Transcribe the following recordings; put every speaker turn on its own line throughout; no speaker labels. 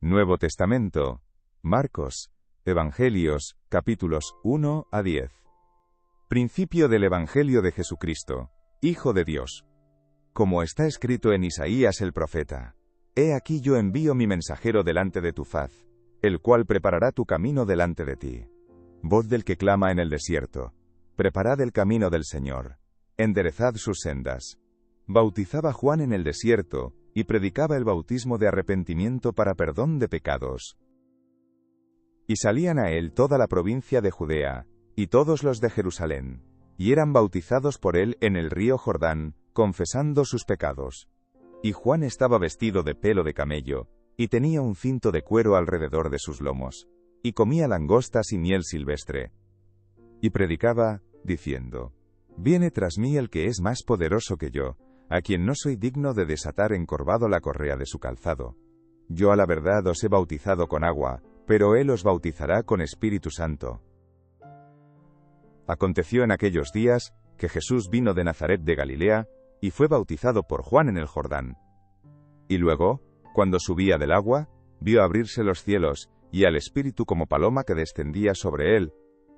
Nuevo Testamento, Marcos, Evangelios, capítulos 1 a 10. Principio del Evangelio de Jesucristo, Hijo de Dios. Como está escrito en Isaías el profeta: He aquí yo envío mi mensajero delante de tu faz, el cual preparará tu camino delante de ti. Voz del que clama en el desierto: Preparad el camino del Señor, enderezad sus sendas. Bautizaba Juan en el desierto, y predicaba el bautismo de arrepentimiento para perdón de pecados. Y salían a él toda la provincia de Judea, y todos los de Jerusalén, y eran bautizados por él en el río Jordán, confesando sus pecados. Y Juan estaba vestido de pelo de camello, y tenía un cinto de cuero alrededor de sus lomos, y comía langostas y miel silvestre. Y predicaba, diciendo: Viene tras mí el que es más poderoso que yo, a quien no soy digno de desatar encorvado la correa de su calzado. Yo a la verdad os he bautizado con agua, pero él os bautizará con Espíritu Santo. Aconteció en aquellos días, que Jesús vino de Nazaret de Galilea, y fue bautizado por Juan en el Jordán. Y luego, cuando subía del agua, vio abrirse los cielos, y al Espíritu como paloma que descendía sobre él,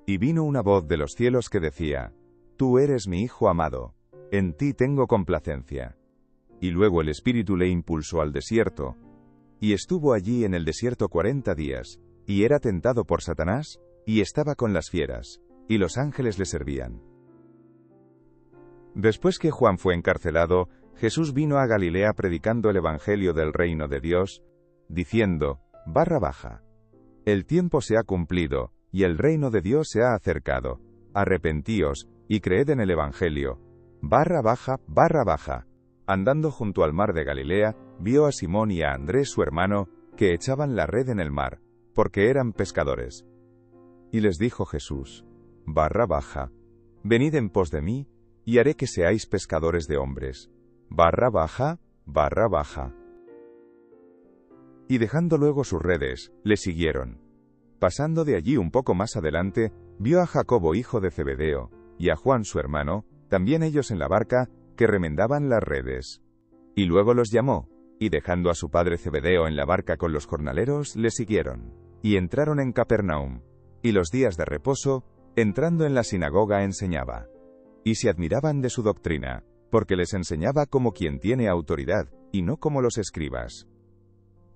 y vino una voz de los cielos que decía: Tú eres mi Hijo amado, en ti tengo complacencia. Y luego el Espíritu le impulsó al desierto, y estuvo allí en el desierto 40 días, y era tentado por Satanás, y estaba con las fieras, y los ángeles le servían. Después que Juan fue encarcelado, Jesús vino a Galilea predicando el Evangelio del reino de Dios, diciendo: Barra baja. El tiempo se ha cumplido, y el reino de Dios se ha acercado. Arrepentíos, y creed en el Evangelio. Barra baja, barra baja. Andando junto al mar de Galilea, vio a Simón y a Andrés su hermano, que echaban la red en el mar, porque eran pescadores. Y les dijo Jesús: Barra baja. Venid en pos de mí, y haré que seáis pescadores de hombres. Barra baja, barra baja. Y dejando luego sus redes, le siguieron. Pasando de allí un poco más adelante, vio a Jacobo hijo de Zebedeo, y a Juan su hermano, también ellos en la barca, que remendaban las redes. Y luego los llamó, y dejando a su padre Zebedeo en la barca con los jornaleros, le siguieron. Y entraron en Capernaum. Y los días de reposo, entrando en la sinagoga enseñaba. Y se admiraban de su doctrina, porque les enseñaba como quien tiene autoridad, y no como los escribas.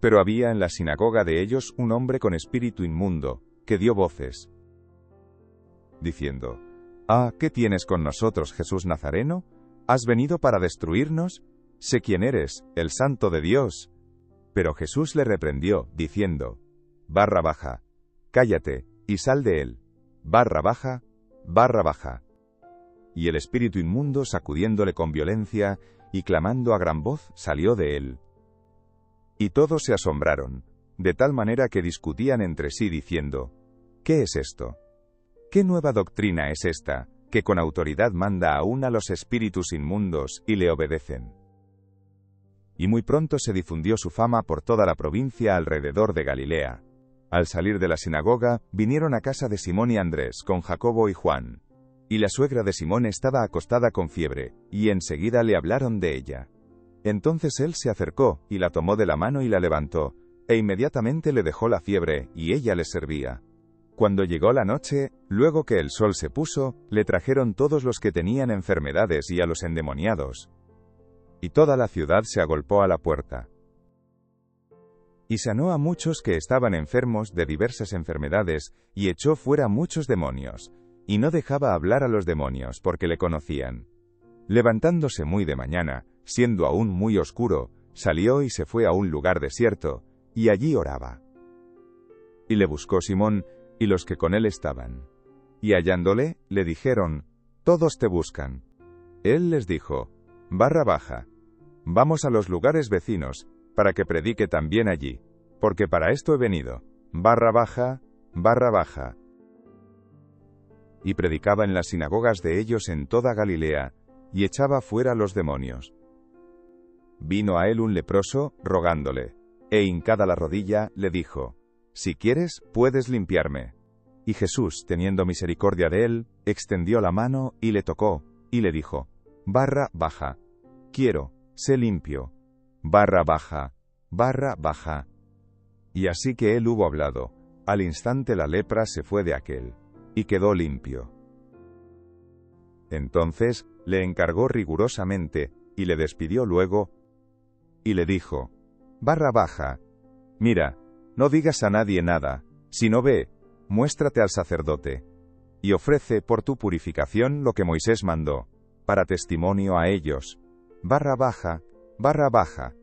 Pero había en la sinagoga de ellos un hombre con espíritu inmundo, que dio voces, diciendo: Ah, ¿qué tienes con nosotros, Jesús Nazareno? ¿Has venido para destruirnos? Sé quién eres, el Santo de Dios. Pero Jesús le reprendió, diciendo: Barra baja, cállate, y sal de él. Barra baja, barra baja. Y el espíritu inmundo, sacudiéndole con violencia, y clamando a gran voz, salió de él. Y todos se asombraron, de tal manera que discutían entre sí diciendo: ¿Qué es esto? ¿Qué nueva doctrina es esta, que con autoridad manda aún a los espíritus inmundos, y le obedecen? Y muy pronto se difundió su fama por toda la provincia alrededor de Galilea. Al salir de la sinagoga, vinieron a casa de Simón y Andrés, con Jacobo y Juan. Y la suegra de Simón estaba acostada con fiebre, y enseguida le hablaron de ella. Entonces él se acercó, y la tomó de la mano y la levantó, e inmediatamente le dejó la fiebre, y ella le servía. Cuando llegó la noche, luego que el sol se puso, le trajeron todos los que tenían enfermedades y a los endemoniados. Y toda la ciudad se agolpó a la puerta. Y sanó a muchos que estaban enfermos de diversas enfermedades, y echó fuera muchos demonios, y no dejaba hablar a los demonios porque le conocían. Levantándose muy de mañana, siendo aún muy oscuro, salió y se fue a un lugar desierto, y allí oraba. Y le buscó Simón, y los que con él estaban. Y hallándole, le dijeron: Todos te buscan. Él les dijo: Barra baja. Vamos a los lugares vecinos, para que predique también allí, porque para esto he venido. Barra baja, barra baja. Y predicaba en las sinagogas de ellos en toda Galilea, y echaba fuera los demonios. Vino a él un leproso, rogándole, e hincada la rodilla, le dijo: Si quieres, puedes limpiarme. Y Jesús, teniendo misericordia de él, extendió la mano, y le tocó, y le dijo: Barra baja. Quiero, sé limpio. Barra baja, barra baja. Y así que él hubo hablado, al instante la lepra se fue de aquel, y quedó limpio. Entonces, le encargó rigurosamente, y le despidió luego, y le dijo, Barra, mira, no digas a nadie nada, sino ve, muéstrate al sacerdote, y ofrece por tu purificación lo que Moisés mandó, para testimonio a ellos. Barra baja.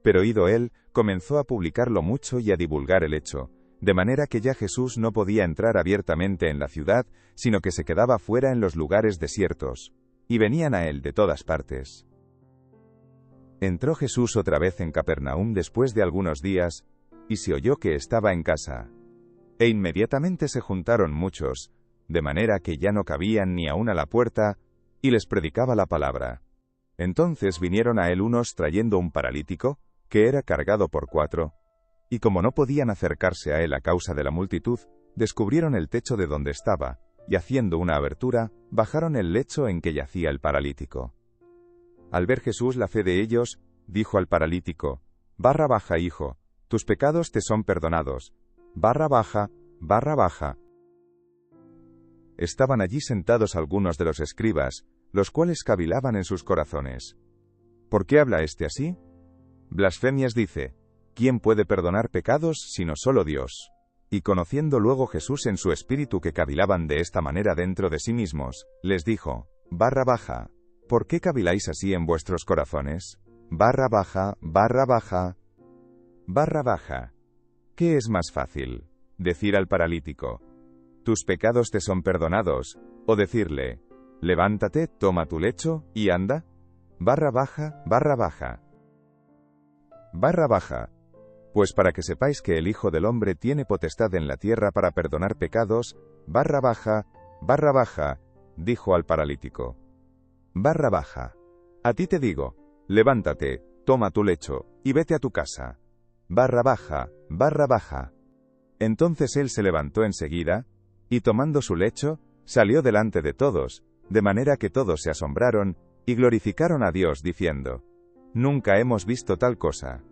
Pero ido él, comenzó a publicarlo mucho y a divulgar el hecho, de manera que ya Jesús no podía entrar abiertamente en la ciudad, sino que se quedaba fuera en los lugares desiertos, y venían a él de todas partes. Entró Jesús otra vez en Capernaum después de algunos días, y se oyó que estaba en casa. E inmediatamente se juntaron muchos, de manera que ya no cabían ni aun a la puerta, y les predicaba la palabra. Entonces vinieron a él unos trayendo un paralítico, que era cargado por 4, y como no podían acercarse a él a causa de la multitud, descubrieron el techo de donde estaba, y haciendo una abertura, bajaron el lecho en que yacía el paralítico. Al ver Jesús la fe de ellos, dijo al paralítico, Barra baja, hijo, tus pecados te son perdonados. Barra baja. Estaban allí sentados algunos de los escribas, los cuales cavilaban en sus corazones. ¿Por qué habla este así? Blasfemias dice, ¿quién puede perdonar pecados sino solo Dios? Y conociendo luego Jesús en su espíritu que cavilaban de esta manera dentro de sí mismos, les dijo, Barra baja, ¿por qué caviláis así en vuestros corazones? Barra baja. ¿Qué es más fácil? Decir al paralítico, tus pecados te son perdonados, o decirle, levántate, toma tu lecho, y anda? Barra baja. Pues para que sepáis que el Hijo del Hombre tiene potestad en la tierra para perdonar pecados, barra baja, dijo al paralítico. Barra baja. A ti te digo, levántate, toma tu lecho, y vete a tu casa. Barra baja. Entonces él se levantó enseguida, y tomando su lecho, salió delante de todos, de manera que todos se asombraron, y glorificaron a Dios diciendo, Nunca hemos visto tal cosa.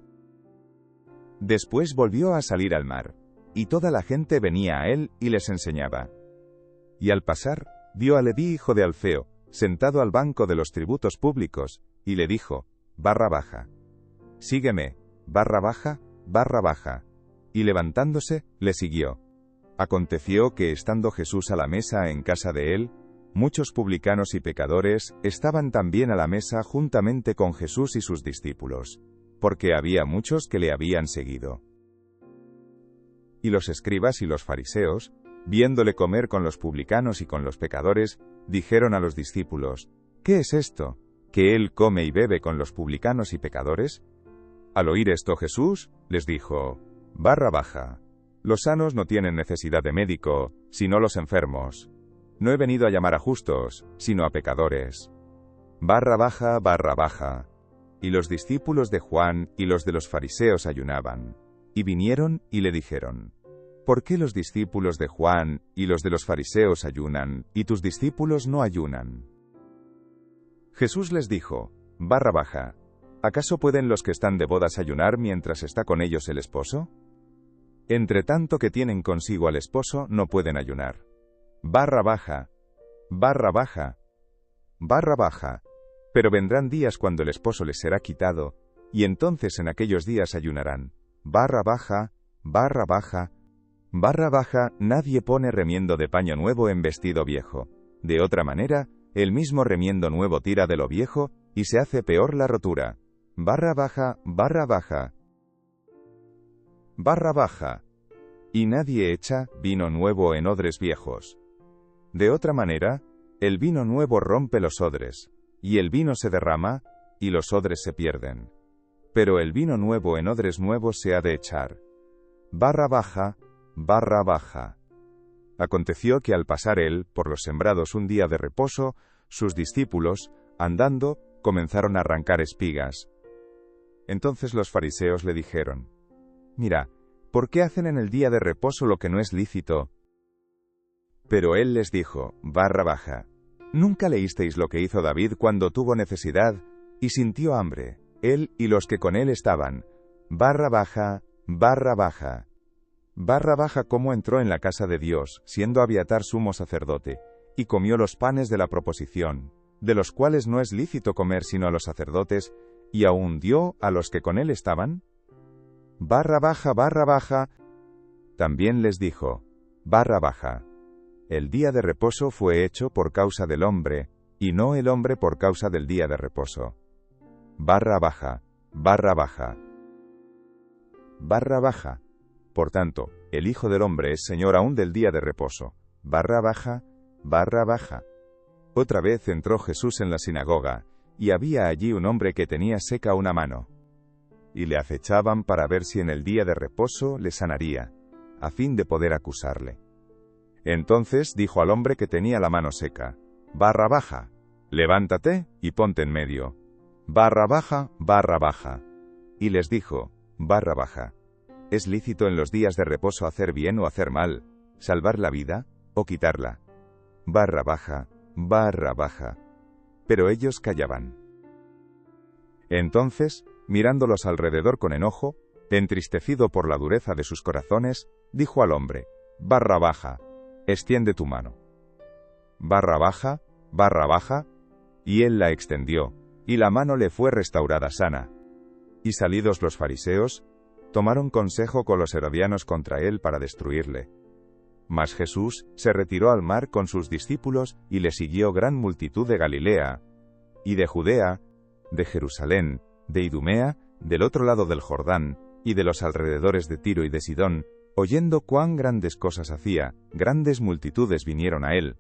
Después volvió a salir al mar, y toda la gente venía a él y les enseñaba. Y al pasar, vio a Leví hijo de Alfeo, sentado al banco de los tributos públicos, y le dijo, Barra baja. Sígueme, barra baja. Y levantándose, le siguió. Aconteció que estando Jesús a la mesa en casa de él, muchos publicanos y pecadores estaban también a la mesa juntamente con Jesús y sus discípulos, porque había muchos que le habían seguido. Y los escribas y los fariseos, viéndole comer con los publicanos y con los pecadores, dijeron a los discípulos, ¿qué es esto, que él come y bebe con los publicanos y pecadores? Al oír esto Jesús, les dijo, Barra baja. Los sanos no tienen necesidad de médico, sino los enfermos. No he venido a llamar a justos, sino a pecadores. Barra baja. Y los discípulos de Juan y los de los fariseos ayunaban. Y vinieron y le dijeron, ¿por qué los discípulos de Juan y los de los fariseos ayunan, y tus discípulos no ayunan? Jesús les dijo, Barra baja. ¿Acaso pueden los que están de bodas ayunar mientras está con ellos el esposo? Entre tanto que tienen consigo al esposo, no pueden ayunar. Barra baja. Pero vendrán días cuando el esposo les será quitado, y entonces en aquellos días ayunarán. Barra baja. Nadie pone remiendo de paño nuevo en vestido viejo. De otra manera, el mismo remiendo nuevo tira de lo viejo, y se hace peor la rotura. Barra baja. Y nadie echa vino nuevo en odres viejos. De otra manera, el vino nuevo rompe los odres, y el vino se derrama, y los odres se pierden. Pero el vino nuevo en odres nuevos se ha de echar. Barra baja. Aconteció que al pasar él por los sembrados un día de reposo, sus discípulos, andando, comenzaron a arrancar espigas. Entonces los fariseos le dijeron, Mira, ¿por qué hacen en el día de reposo lo que no es lícito? Pero él les dijo, Barra baja. ¿Nunca leísteis lo que hizo David cuando tuvo necesidad y sintió hambre, él y los que con él estaban? Barra baja. Barra baja cómo entró en la casa de Dios, siendo Abiatar sumo sacerdote, y comió los panes de la proposición, de los cuales no es lícito comer sino a los sacerdotes, y aún dio a los que con él estaban. Barra baja. También les dijo, barra baja. El día de reposo fue hecho por causa del hombre, y no el hombre por causa del día de reposo. Barra baja. Barra baja. Por tanto, el Hijo del Hombre es Señor aún del día de reposo. Barra baja. Otra vez entró Jesús en la sinagoga, y había allí un hombre que tenía seca una mano. Y le acechaban para ver si en el día de reposo le sanaría, a fin de poder acusarle. Entonces dijo al hombre que tenía la mano seca, barra baja, levántate y ponte en medio. Barra baja. Y les dijo, barra baja. ¿Es lícito en los días de reposo hacer bien o hacer mal, salvar la vida o quitarla? Barra baja. Pero ellos callaban. Entonces, mirándolos alrededor con enojo, entristecido por la dureza de sus corazones, dijo al hombre, barra baja, extiende tu mano. Barra baja, y él la extendió, y la mano le fue restaurada sana. Y salidos los fariseos, tomaron consejo con los herodianos contra él para destruirle. Mas Jesús se retiró al mar con sus discípulos y le siguió gran multitud de Galilea, y de Judea, de Jerusalén, de Idumea, del otro lado del Jordán, y de los alrededores de Tiro y de Sidón, oyendo cuán grandes cosas hacía, grandes multitudes vinieron a él.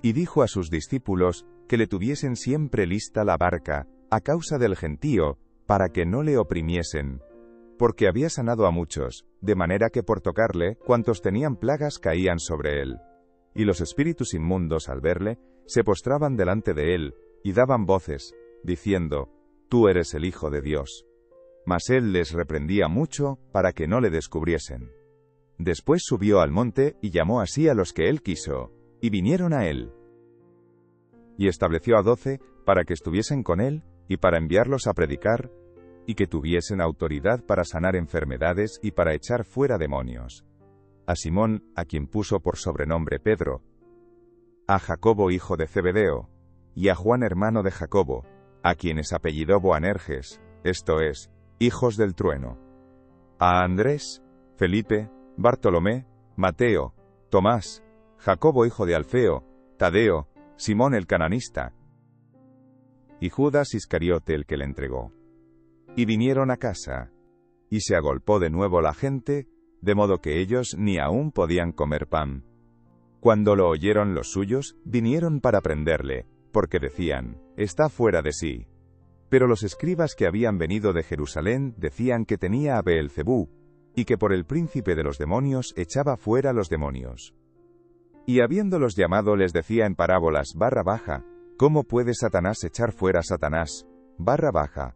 Y dijo a sus discípulos, que le tuviesen siempre lista la barca, a causa del gentío, para que no le oprimiesen. Porque había sanado a muchos, de manera que por tocarle, cuantos tenían plagas caían sobre él. Y los espíritus inmundos, al verle, se postraban delante de él, y daban voces, diciendo, Tú eres el Hijo de Dios. Mas él les reprendía mucho, para que no le descubriesen. Después subió al monte, y llamó así a los que él quiso, y vinieron a él. Y estableció a 12, para que estuviesen con él, y para enviarlos a predicar, y que tuviesen autoridad para sanar enfermedades y para echar fuera demonios. A Simón, a quien puso por sobrenombre Pedro, a Jacobo hijo de Zebedeo, y a Juan hermano de Jacobo, a quienes apellidó Boanerges, esto es, hijos del trueno, a Andrés, Felipe, Bartolomé, Mateo, Tomás, Jacobo hijo de Alfeo, Tadeo, Simón el cananista, y Judas Iscariote el que le entregó. Y vinieron a casa, y se agolpó de nuevo la gente, de modo que ellos ni aún podían comer pan. Cuando lo oyeron los suyos, vinieron para prenderle, porque decían, está fuera de sí. Pero los escribas que habían venido de Jerusalén decían que tenía a Beelzebú, y que por el príncipe de los demonios echaba fuera los demonios. Y habiéndolos llamado les decía en parábolas, barra baja, ¿cómo puede Satanás echar fuera a Satanás? Barra baja.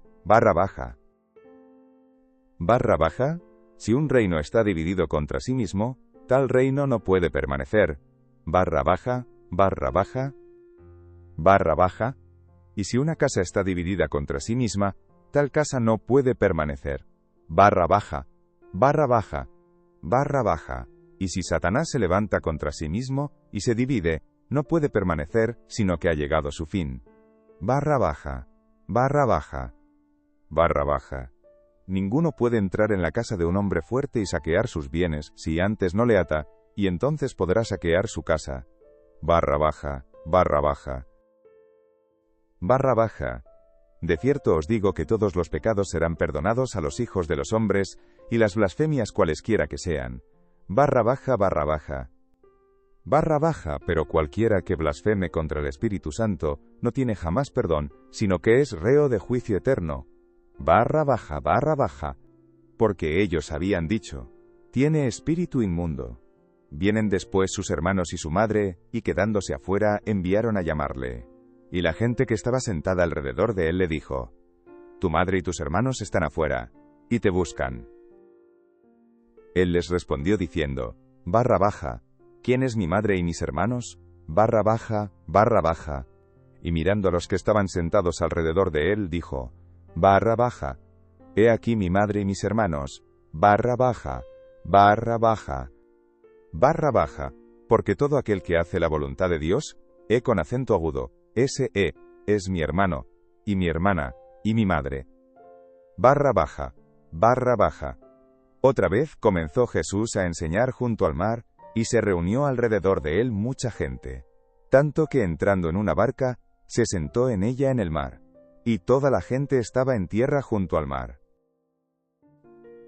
Barra baja, si un reino está dividido contra sí mismo, tal reino no puede permanecer. Barra baja, y si una casa está dividida contra sí misma, tal casa no puede permanecer. Barra baja, y si Satanás se levanta contra sí mismo, y se divide, no puede permanecer, sino que ha llegado su fin. Barra baja. Ninguno puede entrar en la casa de un hombre fuerte y saquear sus bienes, si antes no le ata, y entonces podrá saquear su casa. Barra baja. De cierto os digo que todos los pecados serán perdonados a los hijos de los hombres, y las blasfemias cualesquiera que sean. Barra baja. Pero cualquiera que blasfeme contra el Espíritu Santo, no tiene jamás perdón, sino que es reo de juicio eterno. Barra baja. Porque ellos habían dicho, tiene espíritu inmundo. Vienen después sus hermanos y su madre, y quedándose afuera, enviaron a llamarle. Y la gente que estaba sentada alrededor de él le dijo, tu madre y tus hermanos están afuera, y te buscan. Él les respondió diciendo, barra baja, ¿quién es mi madre y mis hermanos? Barra baja. Y mirando a los que estaban sentados alrededor de él, dijo, barra baja, he aquí mi madre y mis hermanos, barra baja, barra baja, barra baja, porque todo aquel que hace la voluntad de Dios, con acento agudo, S-E, es mi hermano, y mi hermana, y mi madre. Barra baja, barra baja. Otra vez comenzó Jesús a enseñar junto al mar, y se reunió alrededor de él mucha gente, tanto que entrando en una barca, se sentó en ella en el mar, y toda la gente estaba en tierra junto al mar.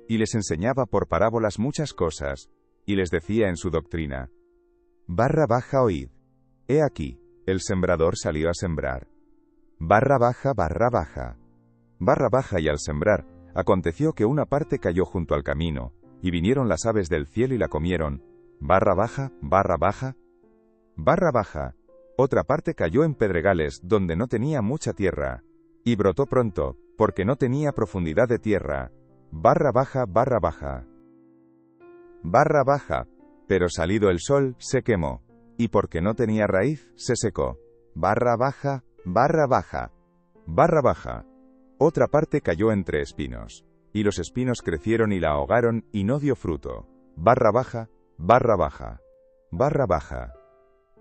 Y les enseñaba por parábolas muchas cosas, y les decía en su doctrina, barra baja oíd, he aquí, el sembrador salió a sembrar. Barra baja, barra baja. Barra baja, y al sembrar, aconteció que una parte cayó junto al camino, y vinieron las aves del cielo y la comieron. Barra baja, barra baja. Barra baja. Otra parte cayó en pedregales, donde no tenía mucha tierra, y brotó pronto, porque no tenía profundidad de tierra. Barra baja, barra baja. Barra baja. Pero salido el sol, se quemó, y porque no tenía raíz, se secó. Barra baja, barra baja. Barra baja. Otra parte cayó entre espinos, y los espinos crecieron y la ahogaron, y no dio fruto. Barra baja, barra baja. Barra baja.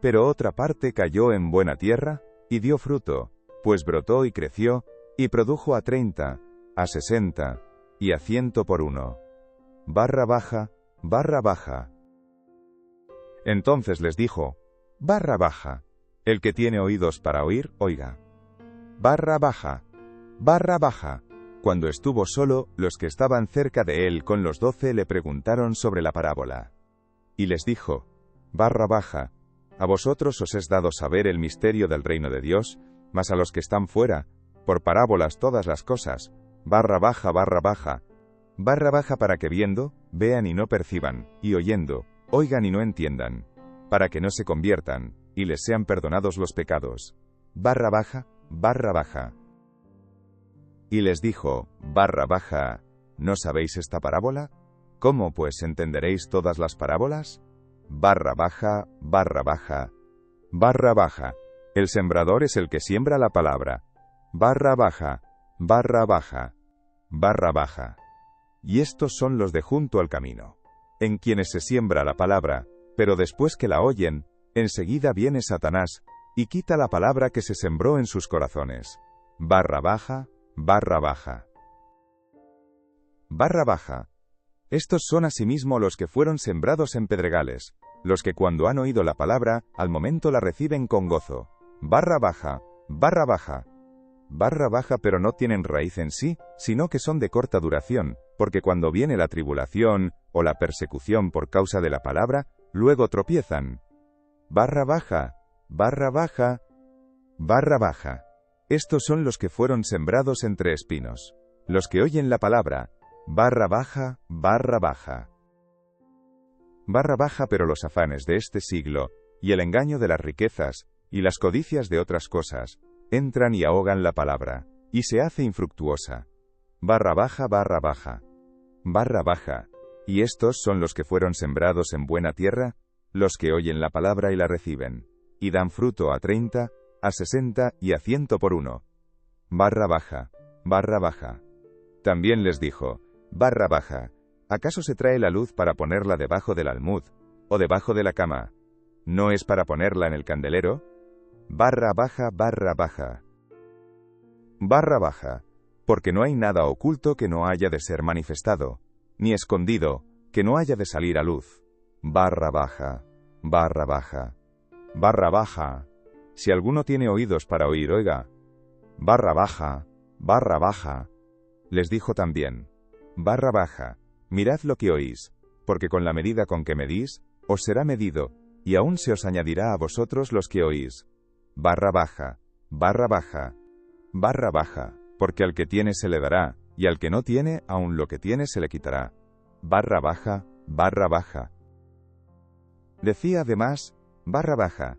Pero otra parte cayó en buena tierra, y dio fruto, pues brotó y creció, y produjo a 30, a 60, y a 100 por uno. Barra baja, barra baja. Entonces les dijo, barra baja, el que tiene oídos para oír, oiga. Barra baja, barra baja. Cuando estuvo solo, los que estaban cerca de él con los 12 le preguntaron sobre la parábola. Y les dijo, barra baja, a vosotros os es dado saber el misterio del reino de Dios, mas a los que están fuera, por parábolas todas las cosas, barra baja, barra baja. Barra baja para que viendo, vean y no perciban, y oyendo, oigan y no entiendan, para que no se conviertan, y les sean perdonados los pecados. Barra baja, barra baja. Y les dijo, barra baja, ¿no sabéis esta parábola? ¿Cómo pues entenderéis todas las parábolas? Barra baja, barra baja. Barra baja. El sembrador es el que siembra la palabra. Barra baja, barra baja. Barra baja. Y estos son los de junto al camino, en quienes se siembra la palabra, pero después que la oyen, enseguida viene Satanás, y quita la palabra que se sembró en sus corazones. Barra baja, barra baja. Barra baja. Estos son asimismo los que fueron sembrados en pedregales, los que cuando han oído la palabra, al momento la reciben con gozo. Barra baja, barra baja. Barra baja, pero no tienen raíz en sí, sino que son de corta duración, porque cuando viene la tribulación, o la persecución por causa de la palabra, luego tropiezan. Barra baja, barra baja, barra baja. Estos son los que fueron sembrados entre espinos, los que oyen la palabra. Barra baja, barra baja. Barra baja, pero los afanes de este siglo, y el engaño de las riquezas, y las codicias de otras cosas, entran y ahogan la palabra, y se hace infructuosa. Barra baja, barra baja. Barra baja. Y estos son los que fueron sembrados en buena tierra, los que oyen la palabra y la reciben, y dan fruto a 30, a 60 y a 100 por uno. Barra baja, barra baja. También les dijo, barra baja, ¿acaso se trae la luz para ponerla debajo del almud, o debajo de la cama? ¿No es para ponerla en el candelero? Barra baja, barra baja. Barra baja, porque no hay nada oculto que no haya de ser manifestado, ni escondido, que no haya de salir a luz. Barra baja, barra baja. Barra baja. Si alguno tiene oídos para oír, oiga. Barra baja, barra baja. Les dijo también, barra baja, mirad lo que oís, porque con la medida con que medís, os será medido, y aún se os añadirá a vosotros los que oís. Barra baja, barra baja. Barra baja, porque al que tiene se le dará, y al que no tiene, aun lo que tiene se le quitará. Barra baja, barra baja. Decía además, barra baja.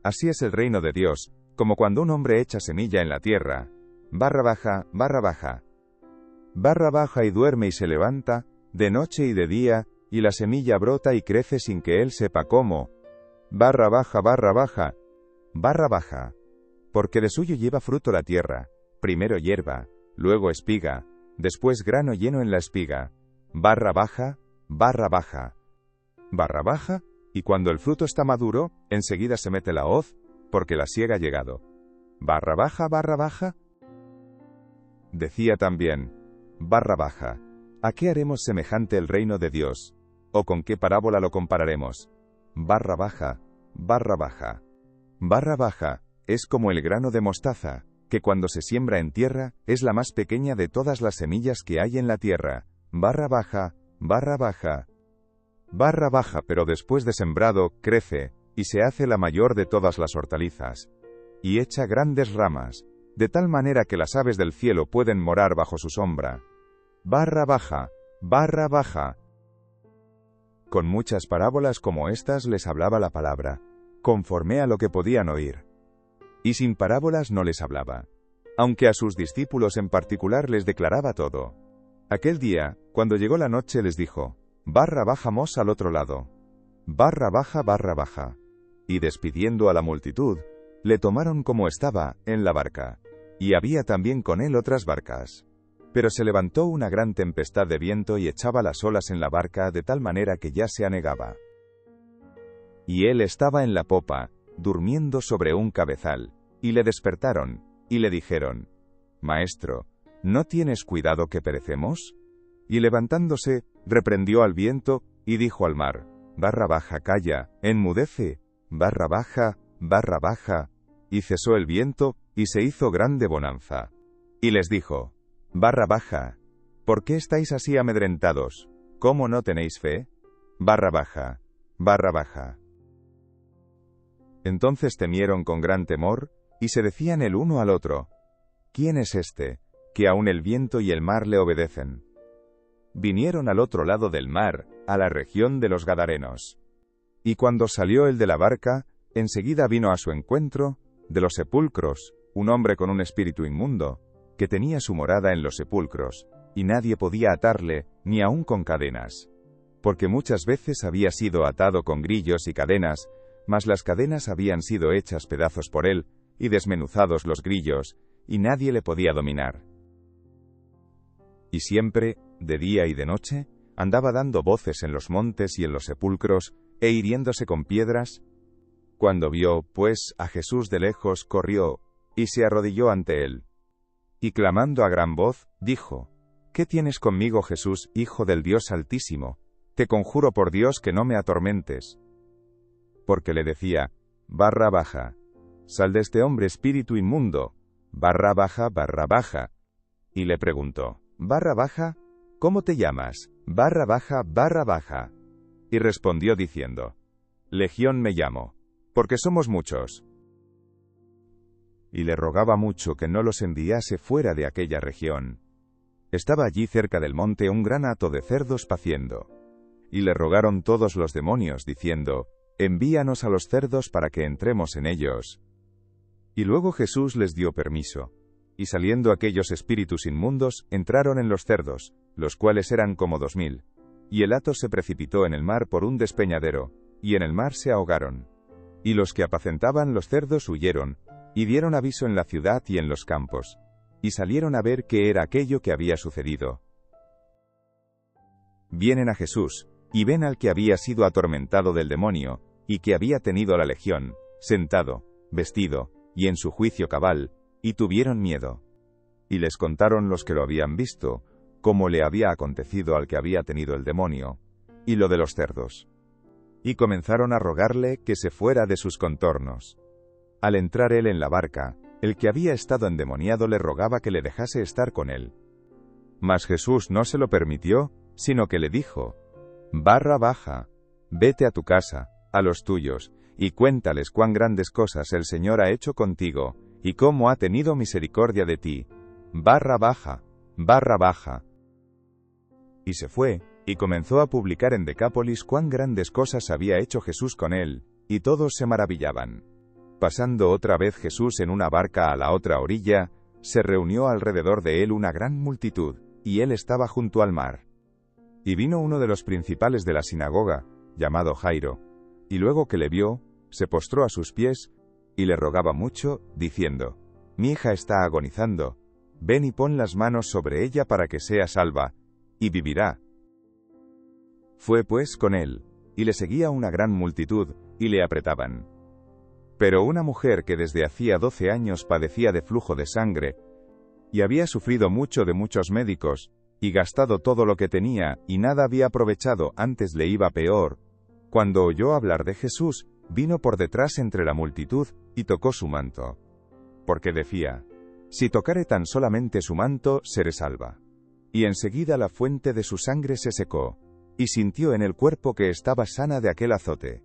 Así es el reino de Dios, como cuando un hombre echa semilla en la tierra. Barra baja, barra baja. Barra baja y duerme y se levanta, de noche y de día, y la semilla brota y crece sin que él sepa cómo. Barra baja, barra baja. Barra baja. Porque de suyo lleva fruto la tierra, primero hierba, luego espiga, después grano lleno en la espiga. barra baja, barra baja, barra baja, y cuando el fruto está maduro, enseguida se mete la hoz, porque la siega ha llegado. Barra baja, barra baja. Decía también, barra baja, ¿a qué haremos semejante el reino de Dios? ¿O con qué parábola lo compararemos? Barra baja, barra baja. Barra baja, es como el grano de mostaza, que cuando se siembra en tierra, es la más pequeña de todas las semillas que hay en la tierra. Barra baja, barra baja. Barra baja, pero después de sembrado, crece, y se hace la mayor de todas las hortalizas. Y echa grandes ramas, de tal manera que las aves del cielo pueden morar bajo su sombra. Barra baja, barra baja. Con muchas parábolas como estas les hablaba la palabra, conforme a lo que podían oír. Y sin parábolas no les hablaba, aunque a sus discípulos en particular les declaraba todo. Aquel día, cuando llegó la noche, les dijo, barra bajamos al otro lado. Barra baja, barra baja. Y despidiendo a la multitud, le tomaron como estaba, en la barca. Y había también con él otras barcas. Pero se levantó una gran tempestad de viento y echaba las olas en la barca de tal manera que ya se anegaba. Y él estaba en la popa, durmiendo sobre un cabezal, y le despertaron, y le dijeron, Maestro, ¿no tienes cuidado que perecemos? Y levantándose, reprendió al viento, y dijo al mar, barra baja calla, enmudece, barra baja, y cesó el viento, y se hizo grande bonanza. Y les dijo, barra baja, ¿por qué estáis así amedrentados? ¿Cómo no tenéis fe? Barra baja, barra baja. Entonces temieron con gran temor, y se decían el uno al otro, ¿quién es este, que aun el viento y el mar le obedecen? Vinieron al otro lado del mar, a la región de los Gadarenos. Y cuando salió el de la barca, enseguida vino a su encuentro, de los sepulcros, un hombre con un espíritu inmundo, que tenía su morada en los sepulcros, y nadie podía atarle, ni aun con cadenas. Porque muchas veces había sido atado con grillos y cadenas, mas las cadenas habían sido hechas pedazos por él, y desmenuzados los grillos, y nadie le podía dominar. Y siempre, de día y de noche, andaba dando voces en los montes y en los sepulcros, e hiriéndose con piedras. Cuando vio, pues, a Jesús de lejos, corrió, y se arrodilló ante él. Y clamando a gran voz, dijo, ¿qué tienes conmigo, Jesús, Hijo del Dios Altísimo? Te conjuro por Dios que no me atormentes. Porque le decía, barra baja, sal de este hombre espíritu inmundo, barra baja, barra baja. Y le preguntó, barra baja, ¿cómo te llamas? Barra baja, barra baja. Y respondió diciendo, Legión me llamo, porque somos muchos. Y le rogaba mucho que no los enviase fuera de aquella región. Estaba allí cerca del monte un gran hato de cerdos paciendo. Y le rogaron todos los demonios, diciendo, envíanos a los cerdos para que entremos en ellos. Y luego Jesús les dio permiso. Y saliendo aquellos espíritus inmundos, entraron en los cerdos, los cuales eran como 2000. Y el hato se precipitó en el mar por un despeñadero, y en el mar se ahogaron. Y los que apacentaban los cerdos huyeron, y dieron aviso en la ciudad y en los campos, y salieron a ver qué era aquello que había sucedido. Vienen a Jesús, y ven al que había sido atormentado del demonio, y que había tenido la legión, sentado, vestido, y en su juicio cabal, y tuvieron miedo. Y les contaron los que lo habían visto, cómo le había acontecido al que había tenido el demonio, y lo de los cerdos. Y comenzaron a rogarle que se fuera de sus contornos. Al entrar él en la barca, el que había estado endemoniado le rogaba que le dejase estar con él. Mas Jesús no se lo permitió, sino que le dijo, barra baja, vete a tu casa, a los tuyos, y cuéntales cuán grandes cosas el Señor ha hecho contigo, y cómo ha tenido misericordia de ti. Barra baja, barra baja. Y se fue, y comenzó a publicar en Decápolis cuán grandes cosas había hecho Jesús con él, y todos se maravillaban. Pasando otra vez Jesús en una barca a la otra orilla, se reunió alrededor de él una gran multitud, y él estaba junto al mar. Y vino uno de los principales de la sinagoga, llamado Jairo, y luego que le vio, se postró a sus pies, y le rogaba mucho, diciendo, mi hija está agonizando, ven y pon las manos sobre ella para que sea salva, y vivirá. Fue pues con él, y le seguía una gran multitud, y le apretaban. Pero una mujer que desde hacía 12 años padecía de flujo de sangre, y había sufrido mucho de muchos médicos, y gastado todo lo que tenía, y nada había aprovechado, antes le iba peor, cuando oyó hablar de Jesús, vino por detrás entre la multitud, y tocó su manto. Porque decía: si tocare tan solamente su manto, seré salva. Y enseguida la fuente de su sangre se secó, y sintió en el cuerpo que estaba sana de aquel azote.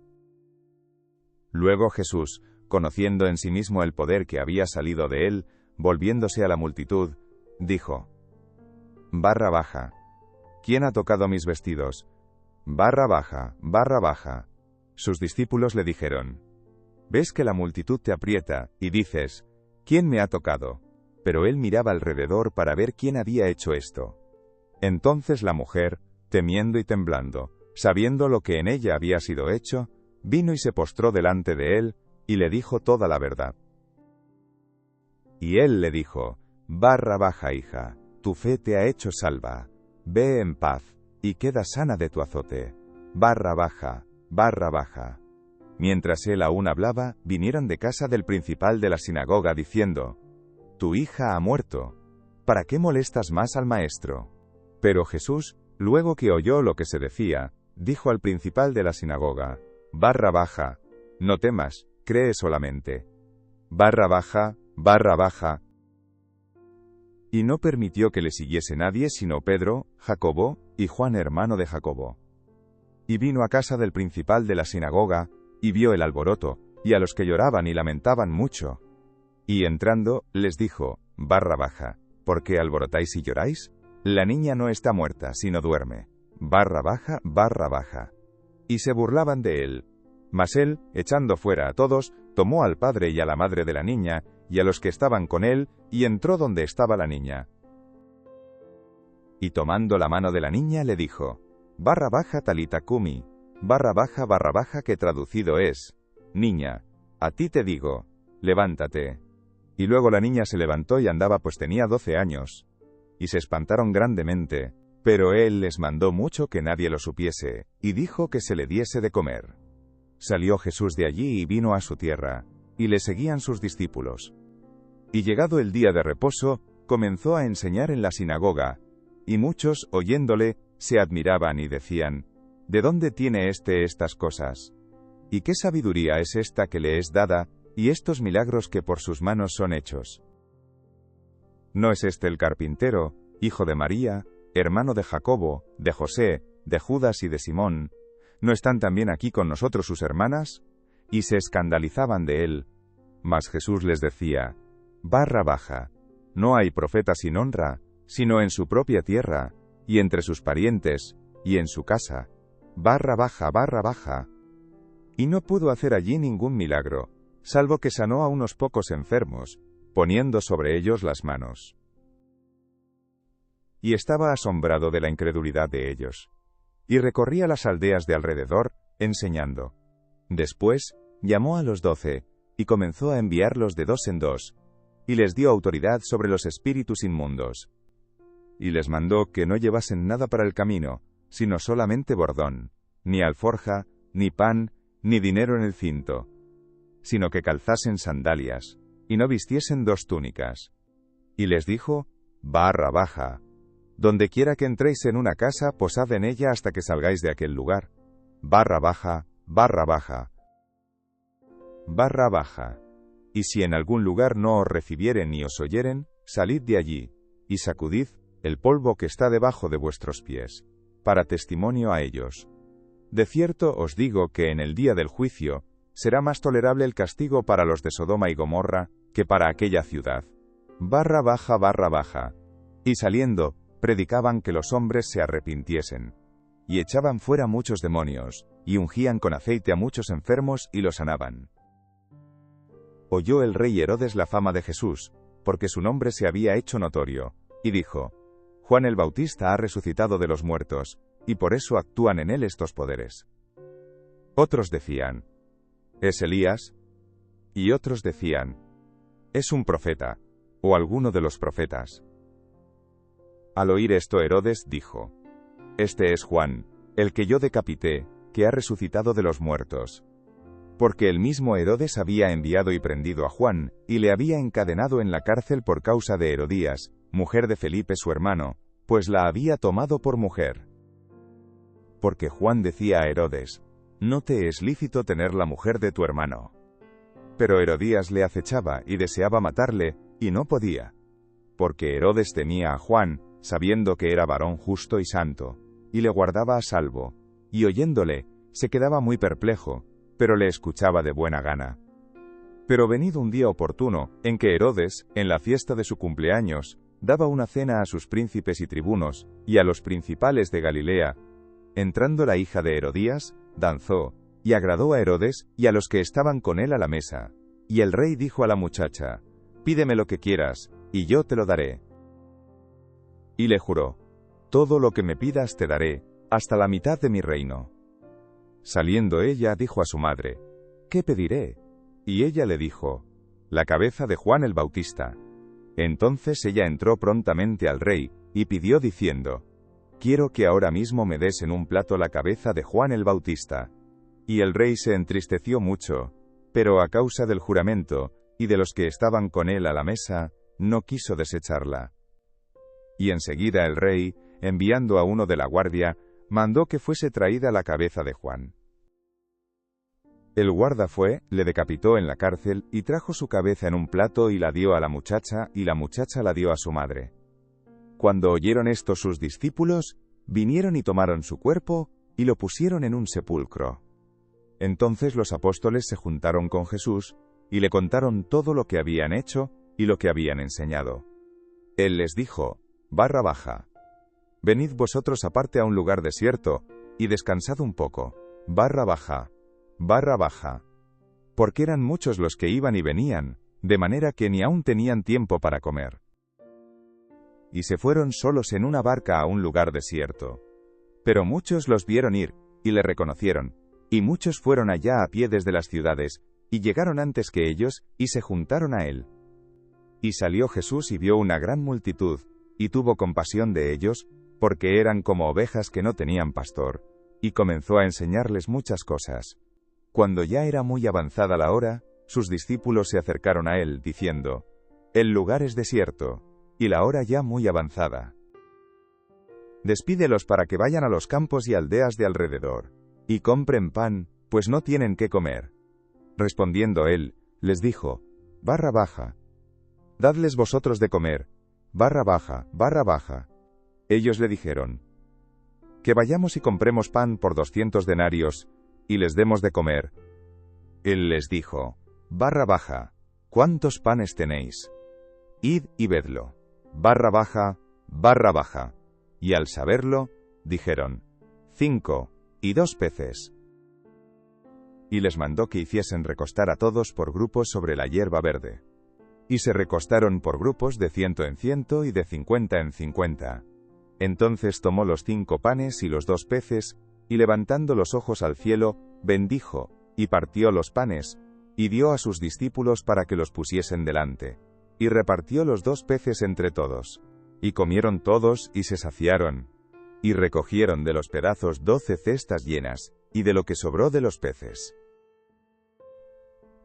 Luego Jesús, conociendo en sí mismo el poder que había salido de él, volviéndose a la multitud, dijo: barra baja. ¿Quién ha tocado mis vestidos? Barra baja, barra baja. Sus discípulos le dijeron: ves que la multitud te aprieta, y dices: ¿quién me ha tocado? Pero él miraba alrededor para ver quién había hecho esto. Entonces la mujer, temiendo y temblando, sabiendo lo que en ella había sido hecho, vino y se postró delante de él, y le dijo toda la verdad. Y él le dijo: barra baja, hija, tu fe te ha hecho salva. Ve en paz, y queda sana de tu azote. Barra baja, barra baja. Mientras él aún hablaba, vinieron de casa del principal de la sinagoga diciendo: tu hija ha muerto. ¿Para qué molestas más al maestro? Pero Jesús, luego que oyó lo que se decía, dijo al principal de la sinagoga: barra baja, no temas, cree solamente. Barra baja, barra baja. Y no permitió que le siguiese nadie sino Pedro, Jacobo, y Juan hermano de Jacobo. Y vino a casa del principal de la sinagoga, y vio el alboroto, y a los que lloraban y lamentaban mucho. Y entrando, les dijo: barra baja, ¿por qué alborotáis y lloráis? La niña no está muerta, sino duerme. Barra baja, barra baja. Y se burlaban de él. Mas él, echando fuera a todos, tomó al padre y a la madre de la niña, y a los que estaban con él, y entró donde estaba la niña. Y tomando la mano de la niña le dijo: barra baja talita cumi, barra baja que traducido es: niña, a ti te digo, levántate. Y luego la niña se levantó y andaba, pues tenía 12 años. Y se espantaron grandemente, pero él les mandó mucho que nadie lo supiese, y dijo que se le diese de comer. Salió Jesús de allí y vino a su tierra, y le seguían sus discípulos. Y llegado el día de reposo, comenzó a enseñar en la sinagoga, y muchos, oyéndole, se admiraban y decían: ¿de dónde tiene estas cosas? ¿Y qué sabiduría es esta que le es dada, y estos milagros que por sus manos son hechos? ¿No es este el carpintero, hijo de María, hermano de Jacobo, de José, de Judas y de Simón? ¿No están también aquí con nosotros sus hermanas? Y se escandalizaban de él. Mas Jesús les decía: barra baja, no hay profeta sin honra, sino en su propia tierra, y entre sus parientes, y en su casa. Barra baja, barra baja. Y no pudo hacer allí ningún milagro, salvo que sanó a unos pocos enfermos, poniendo sobre ellos las manos. Y estaba asombrado de la incredulidad de ellos. Y recorría las aldeas de alrededor, enseñando. Después, llamó a los 12, y comenzó a enviarlos de 2 en 2, y les dio autoridad sobre los espíritus inmundos. Y les mandó que no llevasen nada para el camino, sino solamente bordón, ni alforja, ni pan, ni dinero en el cinto, sino que calzasen sandalias, y no vistiesen 2 túnicas. Y les dijo: barra baja. Donde quiera que entréis en una casa, posad en ella hasta que salgáis de aquel lugar. Barra baja, barra baja. Barra baja. Y si en algún lugar no os recibieren ni os oyeren, salid de allí, y sacudid el polvo que está debajo de vuestros pies, para testimonio a ellos. De cierto os digo que en el día del juicio, será más tolerable el castigo para los de Sodoma y Gomorra, que para aquella ciudad. Barra baja, barra baja. Y saliendo, predicaban que los hombres se arrepintiesen. Y echaban fuera muchos demonios, y ungían con aceite a muchos enfermos y los sanaban. Oyó el rey Herodes la fama de Jesús, porque su nombre se había hecho notorio, y dijo: Juan el Bautista ha resucitado de los muertos, y por eso actúan en él estos poderes. Otros decían: ¿es Elías? Y otros decían: es un profeta, o alguno de los profetas. Al oír esto Herodes dijo: este es Juan, el que yo decapité, que ha resucitado de los muertos. Porque el mismo Herodes había enviado y prendido a Juan, y le había encadenado en la cárcel por causa de Herodías, mujer de Felipe su hermano, pues la había tomado por mujer. Porque Juan decía a Herodes: no te es lícito tener la mujer de tu hermano. Pero Herodías le acechaba y deseaba matarle, y no podía. Porque Herodes temía a Juan, sabiendo que era varón justo y santo, y le guardaba a salvo, y oyéndole, se quedaba muy perplejo, pero le escuchaba de buena gana. Pero venido un día oportuno, en que Herodes, en la fiesta de su cumpleaños, daba una cena a sus príncipes y tribunos, y a los principales de Galilea, entrando la hija de Herodías, danzó, y agradó a Herodes, y a los que estaban con él a la mesa. Y el rey dijo a la muchacha: pídeme lo que quieras, y yo te lo daré. Y le juró: todo lo que me pidas te daré, hasta la mitad de mi reino. Saliendo ella, dijo a su madre: ¿qué pediré? Y ella le dijo: la cabeza de Juan el Bautista. Entonces ella entró prontamente al rey, y pidió diciendo: quiero que ahora mismo me des en un plato la cabeza de Juan el Bautista. Y el rey se entristeció mucho, pero a causa del juramento, y de los que estaban con él a la mesa, no quiso desecharla. Y enseguida el rey, enviando a uno de la guardia, mandó que fuese traída la cabeza de Juan. El guarda fue, le decapitó en la cárcel, y trajo su cabeza en un plato y la dio a la muchacha, y la muchacha la dio a su madre. Cuando oyeron esto sus discípulos, vinieron y tomaron su cuerpo, y lo pusieron en un sepulcro. Entonces los apóstoles se juntaron con Jesús, y le contaron todo lo que habían hecho, y lo que habían enseñado. Él les dijo: barra baja. Venid vosotros aparte a un lugar desierto, y descansad un poco. Barra baja. Barra baja. Porque eran muchos los que iban y venían, de manera que ni aún tenían tiempo para comer. Y se fueron solos en una barca a un lugar desierto. Pero muchos los vieron ir, y le reconocieron, y muchos fueron allá a pie desde las ciudades, y llegaron antes que ellos, y se juntaron a él. Y salió Jesús y vio una gran multitud, y tuvo compasión de ellos, porque eran como ovejas que no tenían pastor, y comenzó a enseñarles muchas cosas. Cuando ya era muy avanzada la hora, sus discípulos se acercaron a él, diciendo: el lugar es desierto, y la hora ya muy avanzada. Despídelos para que vayan a los campos y aldeas de alrededor, y compren pan, pues no tienen qué comer. Respondiendo él, les dijo: barra baja. Dadles vosotros de comer. Barra baja, barra baja. Ellos le dijeron: que vayamos y compremos pan por 200 denarios, y les demos de comer. Él les dijo: barra baja, ¿cuántos panes tenéis? Id y vedlo. Barra baja, barra baja. Y al saberlo, dijeron: 5, y 2 peces. Y les mandó que hiciesen recostar a todos por grupos sobre la hierba verde. Y se recostaron por grupos de 100 en 100 y de 50 en 50. Entonces tomó los 5 panes y los 2 peces, y levantando los ojos al cielo, bendijo, y partió los panes, y dio a sus discípulos para que los pusiesen delante. Y repartió los 2 peces entre todos. Y comieron todos y se saciaron. Y recogieron de los pedazos 12 cestas llenas, y de lo que sobró de los peces.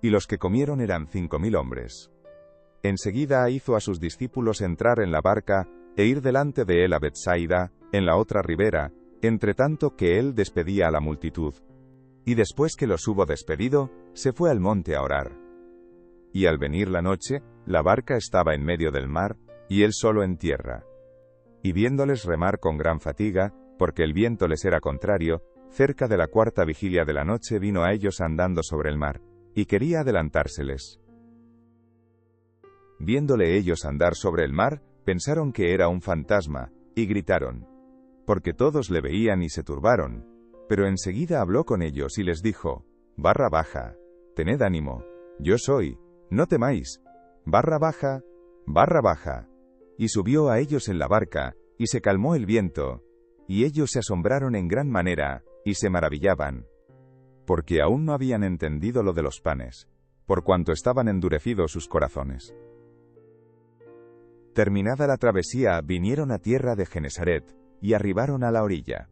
Y los que comieron eran 5000 hombres. Enseguida hizo a sus discípulos entrar en la barca, e ir delante de él a Betsaida, en la otra ribera, entre tanto que él despedía a la multitud. Y después que los hubo despedido, se fue al monte a orar. Y al venir la noche, la barca estaba en medio del mar, y él solo en tierra. Y viéndoles remar con gran fatiga, porque el viento les era contrario, cerca de la 4ª vigilia de la noche vino a ellos andando sobre el mar, y quería adelantárseles. Viéndole ellos andar sobre el mar, pensaron que era un fantasma, y gritaron, porque todos le veían y se turbaron. Pero enseguida habló con ellos y les dijo: barra baja, tened ánimo, yo soy, no temáis. Barra baja, barra baja. Y subió a ellos en la barca, y se calmó el viento, y ellos se asombraron en gran manera, y se maravillaban, porque aún no habían entendido lo de los panes, por cuanto estaban endurecidos sus corazones. Terminada la travesía, vinieron a tierra de Genesaret, y arribaron a la orilla.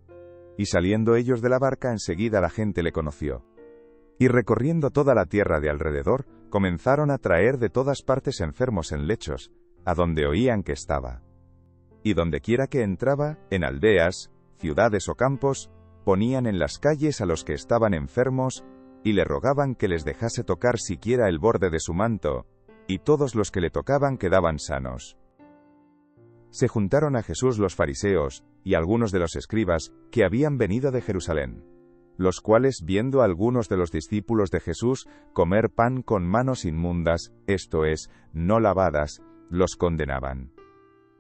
y saliendo ellos de la barca enseguida la gente le conoció. Y recorriendo toda la tierra de alrededor, comenzaron a traer de todas partes enfermos en lechos, a donde oían que estaba. Y dondequiera que entraba, en aldeas, ciudades o campos, ponían en las calles a los que estaban enfermos, y le rogaban que les dejase tocar siquiera el borde de su manto, y todos los que le tocaban quedaban sanos. Se juntaron a Jesús los fariseos, y algunos de los escribas, que habían venido de Jerusalén, los cuales, viendo a algunos de los discípulos de Jesús comer pan con manos inmundas, esto es, no lavadas, los condenaban.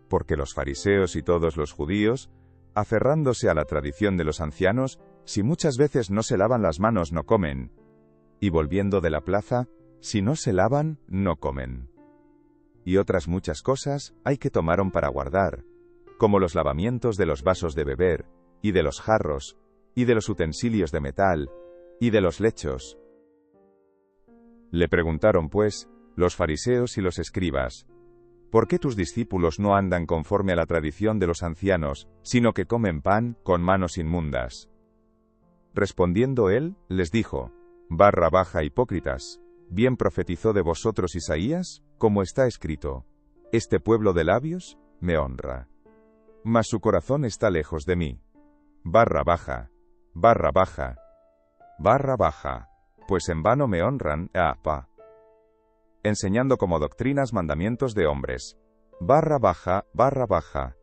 Porque los fariseos y todos los judíos, aferrándose a la tradición de los ancianos, si muchas veces no se lavan las manos no comen, y volviendo de la plaza, si no se lavan, no comen. Y otras muchas cosas hay que tomaron para guardar, como los lavamientos de los vasos de beber, y de los jarros, y de los utensilios de metal, y de los lechos. Le preguntaron pues, los fariseos y los escribas, ¿por qué tus discípulos no andan conforme a la tradición de los ancianos, sino que comen pan con manos inmundas? Respondiendo él, les dijo, barra baja hipócritas, ¿bien profetizó de vosotros Isaías, como está escrito, este pueblo de labios me honra, mas su corazón está lejos de mí? Barra baja, barra baja, barra baja, pues en vano me honran, enseñando como doctrinas mandamientos de hombres. Barra baja, barra baja,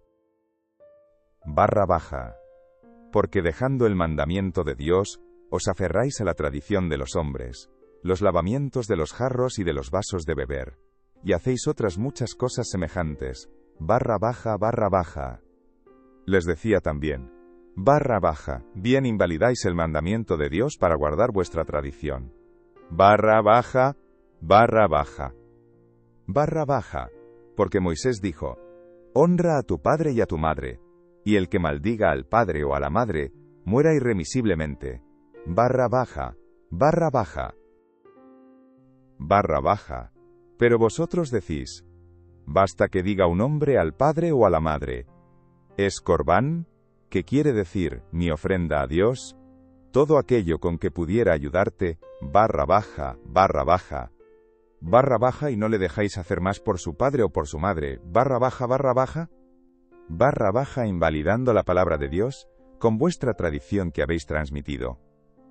barra baja, porque dejando el mandamiento de Dios, os aferráis a la tradición de los hombres, los lavamientos de los jarros y de los vasos de beber, y hacéis otras muchas cosas semejantes. Barra baja, barra baja. Les decía también, barra baja, bien invalidáis el mandamiento de Dios para guardar vuestra tradición. Barra baja, barra baja. Barra baja, porque Moisés dijo, honra a tu padre y a tu madre, y el que maldiga al padre o a la madre, muera irremisiblemente. Barra baja, barra baja. Barra baja. Pero vosotros decís, basta que diga un hombre al padre o a la madre, ¿es corbán? ¿Qué quiere decir, mi ofrenda a Dios? Todo aquello con que pudiera ayudarte, barra baja, barra baja. Barra baja y no le dejáis hacer más por su padre o por su madre, barra baja, barra baja. Barra baja invalidando la palabra de Dios, con vuestra tradición que habéis transmitido.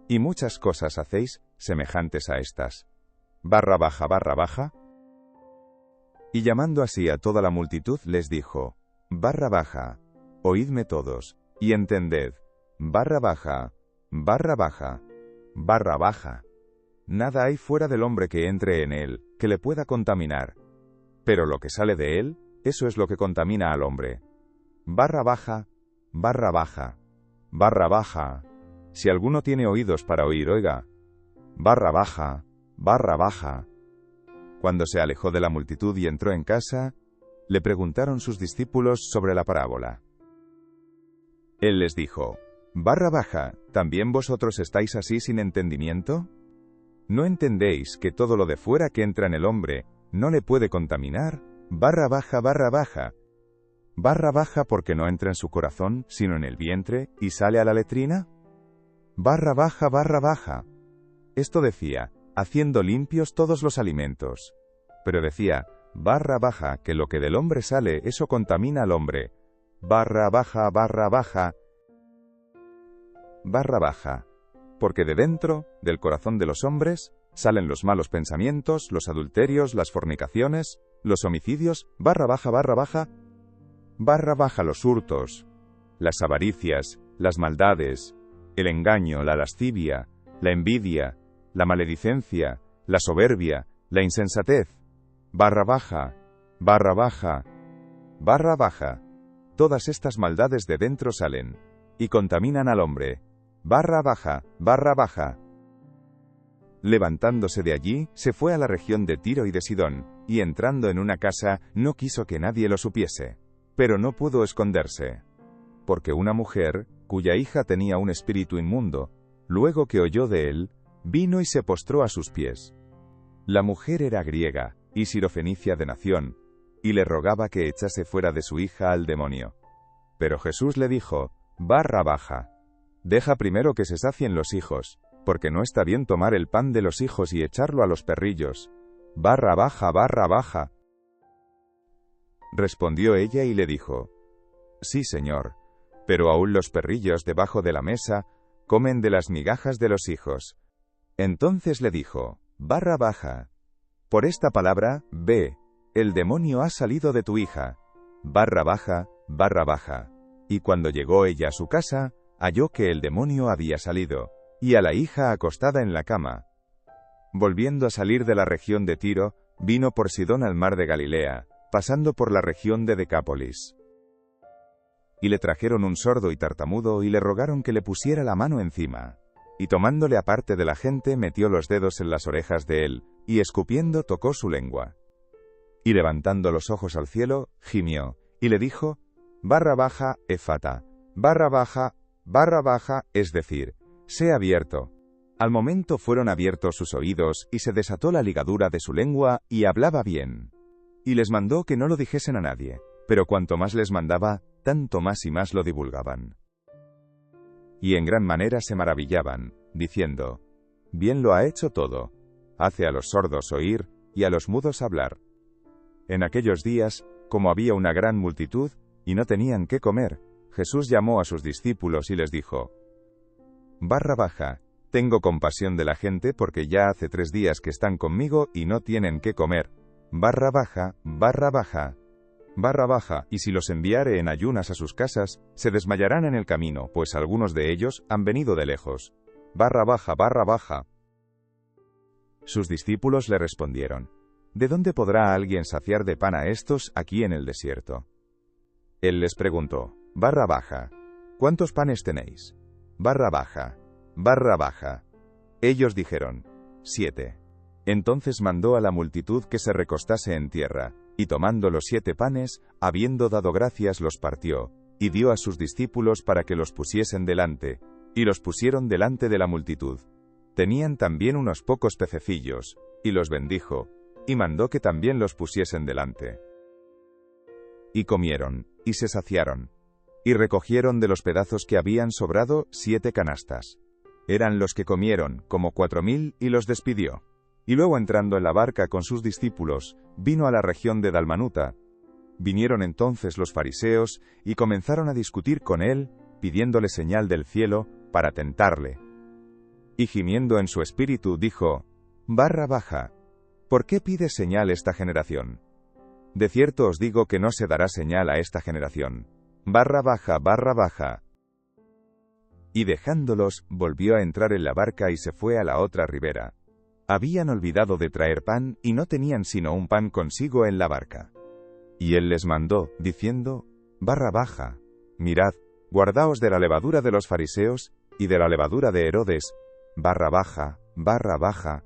Y muchas cosas hacéis, semejantes a estas. Barra baja, barra baja. Y llamando así a toda la multitud les dijo, barra baja, oídme todos, y entended, barra baja, barra baja, barra baja. Nada hay fuera del hombre que entre en él, que le pueda contaminar. Pero lo que sale de él, eso es lo que contamina al hombre. Barra baja, barra baja, barra baja. Si alguno tiene oídos para oír, oiga. Barra baja, barra baja. Cuando se alejó de la multitud y entró en casa, le preguntaron sus discípulos sobre la parábola. Él les dijo, barra baja, ¿también vosotros estáis así sin entendimiento? ¿No entendéis que todo lo de fuera que entra en el hombre, no le puede contaminar? Barra baja, barra baja. Barra baja porque no entra en su corazón, sino en el vientre, y sale a la letrina. Barra baja, barra baja. Esto decía, haciendo limpios todos los alimentos. Pero decía, barra baja, que lo que del hombre sale, eso contamina al hombre. Barra baja, barra baja. Barra baja. Porque de dentro, del corazón de los hombres, salen los malos pensamientos, los adulterios, las fornicaciones, los homicidios, barra baja, barra baja. Barra baja los hurtos, las avaricias, las maldades, el engaño, la lascivia, la envidia, la maledicencia, la soberbia, la insensatez. Barra baja, barra baja, barra baja. Todas estas maldades de dentro salen, y contaminan al hombre. Barra baja, barra baja. Levantándose de allí, se fue a la región de Tiro y de Sidón, y entrando en una casa, no quiso que nadie lo supiese. Pero no pudo esconderse. Porque una mujer, cuya hija tenía un espíritu inmundo, luego que oyó de él, vino y se postró a sus pies. La mujer era griega, y sirofenicia de nación, y le rogaba que echase fuera de su hija al demonio. Pero Jesús le dijo, barra baja, Deja primero que se sacien los hijos, porque no está bien tomar el pan de los hijos y echarlo a los perrillos. Barra baja. Respondió ella y le dijo: Sí, señor, pero aún los perrillos debajo de la mesa comen de las migajas de los hijos. Entonces le dijo: Barra baja. Por esta palabra, ve, el demonio ha salido de tu hija. Barra baja. Y cuando llegó ella a su casa, halló que el demonio había salido, y a la hija acostada en la cama. Volviendo a salir de la región de Tiro, vino por Sidón al mar de Galilea, pasando por la región de Decápolis. Y le trajeron un sordo y tartamudo y le rogaron que le pusiera la mano encima. Y tomándole aparte de la gente, metió los dedos en las orejas de él, y escupiendo tocó su lengua. Y levantando los ojos al cielo, gimió, y le dijo: Barra baja, efata. Barra baja, es decir, sé abierto. Al momento fueron abiertos sus oídos, y se desató la ligadura de su lengua, y hablaba bien. Y les mandó que no lo dijesen a nadie, pero cuanto más les mandaba, tanto más y más lo divulgaban. Y en gran manera se maravillaban, diciendo: Bien lo ha hecho todo. Hace a los sordos oír, y a los mudos hablar. En aquellos días, como había una gran multitud, y no tenían qué comer, Jesús llamó a sus discípulos y les dijo: Barra baja, tengo compasión de la gente porque ya hace 3 días que están conmigo y no tienen qué comer. Barra baja, y si los enviare en ayunas a sus casas, se desmayarán en el camino, pues algunos de ellos han venido de lejos. Barra baja. Sus discípulos le respondieron: ¿De dónde podrá alguien saciar de pan a estos aquí en el desierto? Él les preguntó: Barra baja, ¿cuántos panes tenéis? Barra baja. Ellos dijeron: 7. Entonces mandó a la multitud que se recostase en tierra, y tomando los 7 panes, habiendo dado gracias los partió, y dio a sus discípulos para que los pusiesen delante, y los pusieron delante de la multitud. Tenían también unos pocos pececillos, y los bendijo, y mandó que también los pusiesen delante. Y comieron, y se saciaron, y recogieron de los pedazos que habían sobrado 7 canastas. Eran los que comieron, como 4000, y los despidió. Y luego entrando en la barca con sus discípulos, vino a la región de Dalmanuta. Vinieron entonces los fariseos, y comenzaron a discutir con él, pidiéndole señal del cielo, para tentarle. Y gimiendo en su espíritu dijo: Barra baja, ¿por qué pide señal esta generación? De cierto os digo que no se dará señal a esta generación. Barra baja. Y dejándolos, volvió a entrar en la barca y se fue a la otra ribera. Habían olvidado de traer pan, y no tenían sino un pan consigo en la barca. Y él les mandó, diciendo: Barra baja, mirad, guardaos de la levadura de los fariseos, y de la levadura de Herodes. Barra baja.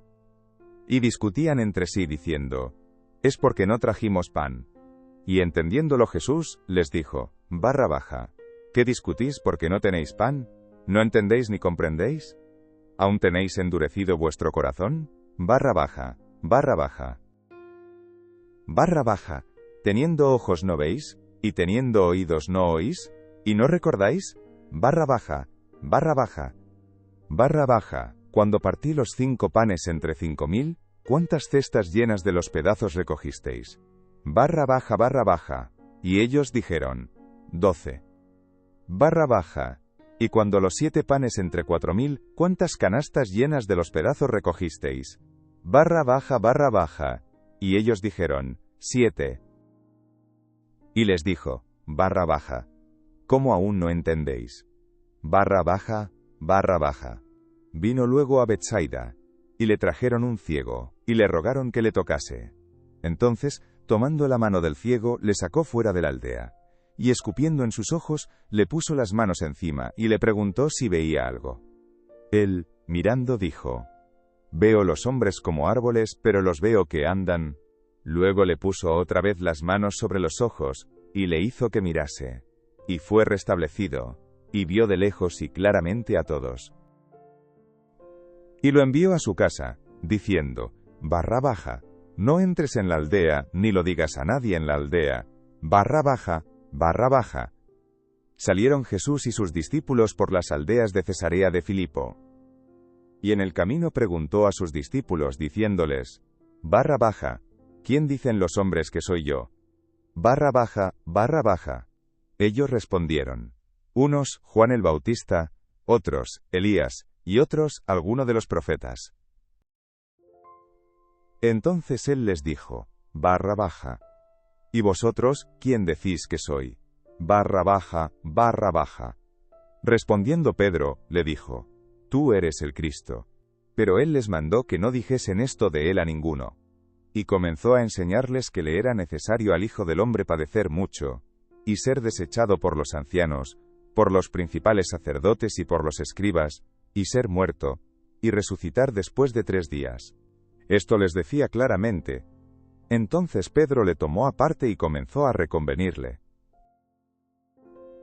Y discutían entre sí diciendo: Es porque no trajimos pan. Y entendiéndolo Jesús, les dijo: Barra baja, ¿qué discutís porque no tenéis pan? ¿No entendéis ni comprendéis? ¿Aún tenéis endurecido vuestro corazón? Barra baja. ¿Teniendo ojos no veis? ¿Y teniendo oídos no oís? ¿Y no recordáis? Barra baja. Cuando partí los 5 panes entre 5000, ¿cuántas cestas llenas de los pedazos recogisteis? Barra baja. Y ellos dijeron: 12. Barra baja. Y cuando los 7 panes entre 4000, ¿cuántas canastas llenas de los pedazos recogisteis? Barra baja. Y ellos dijeron: 7. Y les dijo: Barra baja. ¿Cómo aún no entendéis? Barra baja. Vino luego a Betsaida, y le trajeron un ciego, y le rogaron que le tocase. Entonces, tomando la mano del ciego, le sacó fuera de la aldea, y escupiendo en sus ojos, le puso las manos encima, y le preguntó si veía algo. Él, mirando, dijo: Veo los hombres como árboles, pero los veo que andan. Luego le puso otra vez las manos sobre los ojos, y le hizo que mirase. Y fue restablecido, y vio de lejos y claramente a todos. Y lo envió a su casa, diciendo: Barra baja, no entres en la aldea, ni lo digas a nadie en la aldea. Barra baja. salieron Jesús y sus discípulos por las aldeas de Cesarea de Filipo. Y en el camino preguntó a sus discípulos diciéndoles: Barra baja, ¿quién dicen los hombres que soy yo? Barra baja, barra baja. Ellos respondieron: unos, Juan el Bautista, otros, Elías, y otros, alguno de los profetas. Entonces él les dijo: barra baja. ¿Y vosotros, quién decís que soy? Barra baja, barra baja. Respondiendo Pedro, le dijo: tú eres el Cristo. Pero él les mandó que no dijesen esto de él a ninguno. Y comenzó a enseñarles que le era necesario al Hijo del Hombre padecer mucho, y ser desechado por los ancianos, por los principales sacerdotes y por los escribas, y ser muerto, y resucitar después de 3 días. Esto les decía claramente. Entonces Pedro le tomó aparte y comenzó a reconvenirle.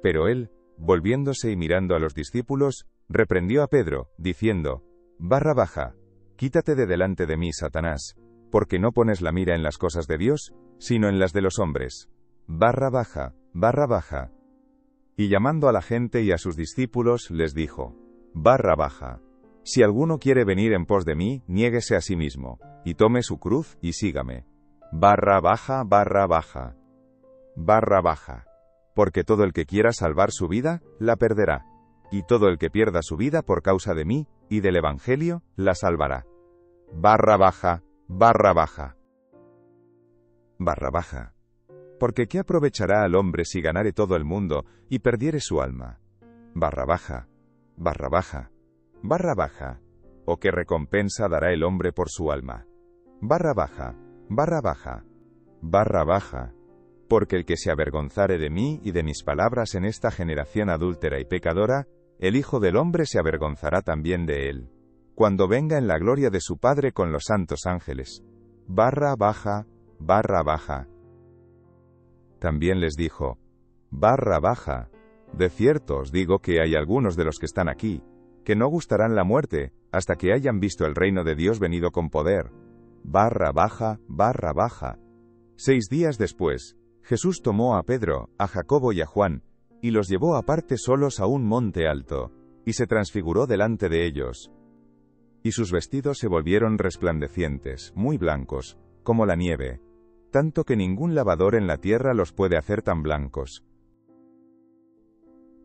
Pero él, volviéndose y mirando a los discípulos, reprendió a Pedro, diciendo: barra baja, quítate de delante de mí, Satanás, porque no pones la mira en las cosas de Dios, sino en las de los hombres. Barra baja, barra baja. Y llamando a la gente y a sus discípulos, les dijo: barra baja. Si alguno quiere venir en pos de mí, niéguese a sí mismo, y tome su cruz, y sígame. Barra baja, barra baja. Barra baja. Porque todo el que quiera salvar su vida, la perderá. Y todo el que pierda su vida por causa de mí, y del Evangelio, la salvará. Barra baja, barra baja. Barra baja. Porque ¿qué aprovechará al hombre si ganare todo el mundo, y perdiere su alma? Barra baja, barra baja. Barra baja. ¿O qué recompensa dará el hombre por su alma? Barra baja, barra baja. Barra baja. Porque el que se avergonzare de mí y de mis palabras en esta generación adúltera y pecadora, el Hijo del Hombre se avergonzará también de él, cuando venga en la gloria de su Padre con los santos ángeles. Barra baja, barra baja. También les dijo: barra baja. De cierto os digo que hay algunos de los que están aquí, que no gustarán la muerte, hasta que hayan visto el reino de Dios venido con poder. Barra baja, barra baja. 6 días después, Jesús tomó a Pedro, a Jacobo y a Juan, y los llevó aparte solos a un monte alto, y se transfiguró delante de ellos. Y sus vestidos se volvieron resplandecientes, muy blancos, como la nieve, tanto que ningún lavador en la tierra los puede hacer tan blancos.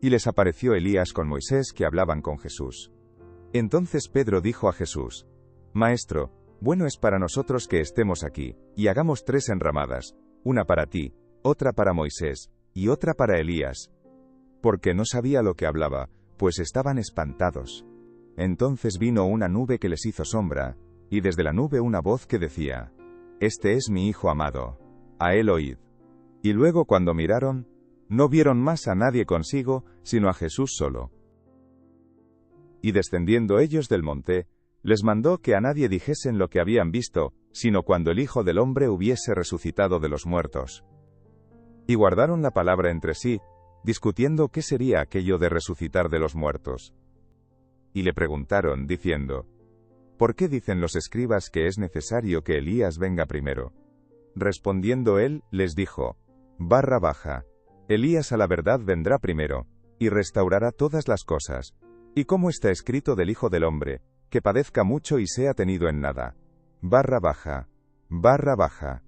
Y les apareció Elías con Moisés que hablaban con Jesús. Entonces Pedro dijo a Jesús: Maestro, bueno es para nosotros que estemos aquí, y hagamos 3 enramadas, una para ti, otra para Moisés, y otra para Elías. Porque no sabía lo que hablaba, pues estaban espantados. Entonces vino una nube que les hizo sombra, y desde la nube una voz que decía: Este es mi Hijo amado, a él oíd. Y luego cuando miraron, no vieron más a nadie consigo, sino a Jesús solo. Y descendiendo ellos del monte, les mandó que a nadie dijesen lo que habían visto, sino cuando el Hijo del Hombre hubiese resucitado de los muertos. Y guardaron la palabra entre sí, discutiendo qué sería aquello de resucitar de los muertos. Y le preguntaron, diciendo: ¿Por qué dicen los escribas que es necesario que Elías venga primero? Respondiendo él, les dijo: barra baja. Elías a la verdad vendrá primero, y restaurará todas las cosas. Y como está escrito del Hijo del Hombre, que padezca mucho y sea tenido en nada. Barra baja. Barra baja.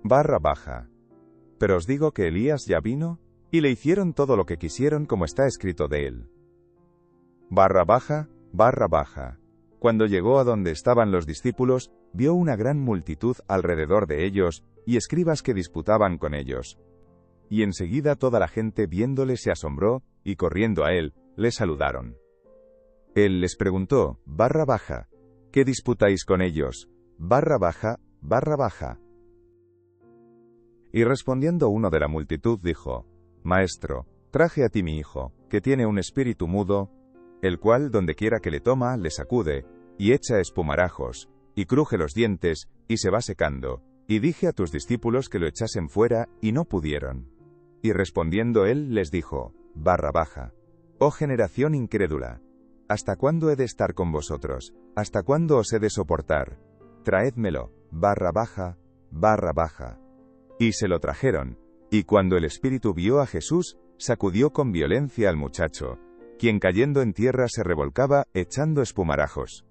Barra baja. Pero os digo que Elías ya vino, y le hicieron todo lo que quisieron como está escrito de él. Barra baja, barra baja. Cuando llegó a donde estaban los discípulos, vio una gran multitud alrededor de ellos, y escribas que disputaban con ellos. Y enseguida toda la gente viéndole se asombró, y corriendo a él, le saludaron. Él les preguntó: barra baja, ¿qué disputáis con ellos? Barra baja, barra baja. Y respondiendo uno de la multitud dijo: Maestro, traje a ti mi hijo, que tiene un espíritu mudo, el cual donde quiera que le toma, le sacude, y echa espumarajos, y cruje los dientes, y se va secando. Y dije a tus discípulos que lo echasen fuera, y no pudieron. Y respondiendo él, les dijo: barra baja. Oh generación incrédula, ¿hasta cuándo he de estar con vosotros? ¿Hasta cuándo os he de soportar? Traédmelo. Barra baja, barra baja. Y se lo trajeron, y cuando el espíritu vio a Jesús, sacudió con violencia al muchacho, quien cayendo en tierra se revolcaba, echando espumarajos.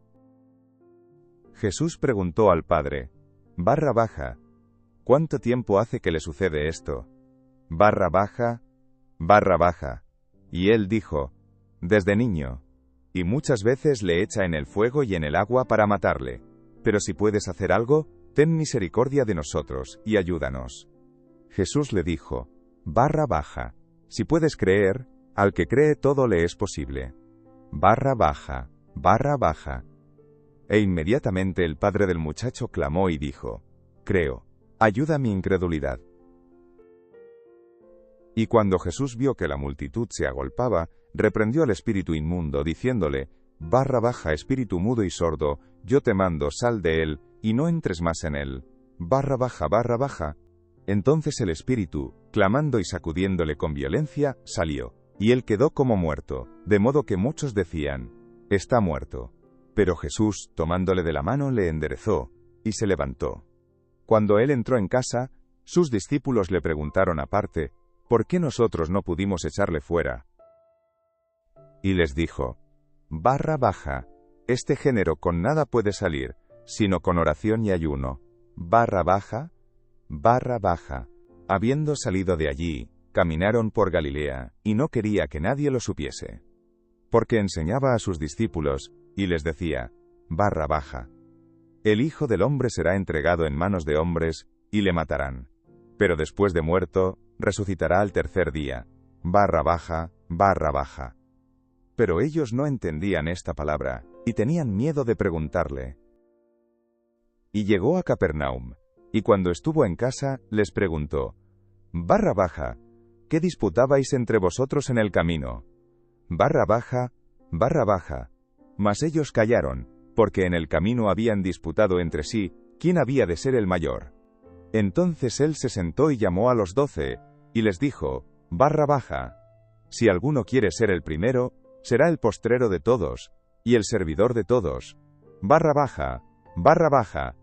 Jesús preguntó al padre: barra baja, ¿cuánto tiempo hace que le sucede esto? Barra baja, barra baja. Y él dijo: desde niño. Y muchas veces le echa en el fuego y en el agua para matarle. Pero si puedes hacer algo, ten misericordia de nosotros, y ayúdanos. Jesús le dijo: barra baja, si puedes creer, al que cree todo le es posible. Barra baja, barra baja. E inmediatamente el padre del muchacho clamó y dijo: creo, ayuda mi incredulidad. Y cuando Jesús vio que la multitud se agolpaba, reprendió al espíritu inmundo, diciéndole: barra baja, espíritu mudo y sordo, yo te mando, sal de él, y no entres más en él. Barra baja, barra baja. Entonces el espíritu, clamando y sacudiéndole con violencia, salió, y él quedó como muerto, de modo que muchos decían: está muerto. Pero Jesús, tomándole de la mano, le enderezó, y se levantó. Cuando él entró en casa, sus discípulos le preguntaron aparte: ¿por qué nosotros no pudimos echarle fuera? Y les dijo: barra baja, este género con nada puede salir, sino con oración y ayuno. Barra baja, barra baja. Habiendo salido de allí, caminaron por Galilea, y no quería que nadie lo supiese. Porque enseñaba a sus discípulos, y les decía: barra baja. El Hijo del Hombre será entregado en manos de hombres, y le matarán. Pero después de muerto, resucitará al tercer día. Barra baja, barra baja. Pero ellos no entendían esta palabra, y tenían miedo de preguntarle. Y llegó a Capernaum, y cuando estuvo en casa, les preguntó: barra baja, ¿qué disputabais entre vosotros en el camino? Barra baja, barra baja. Mas ellos callaron, porque en el camino habían disputado entre sí, quién había de ser el mayor. Entonces él se sentó y llamó a los 12, y les dijo: barra baja. Si alguno quiere ser el primero, será el postrero de todos, y el servidor de todos. Barra baja, barra baja.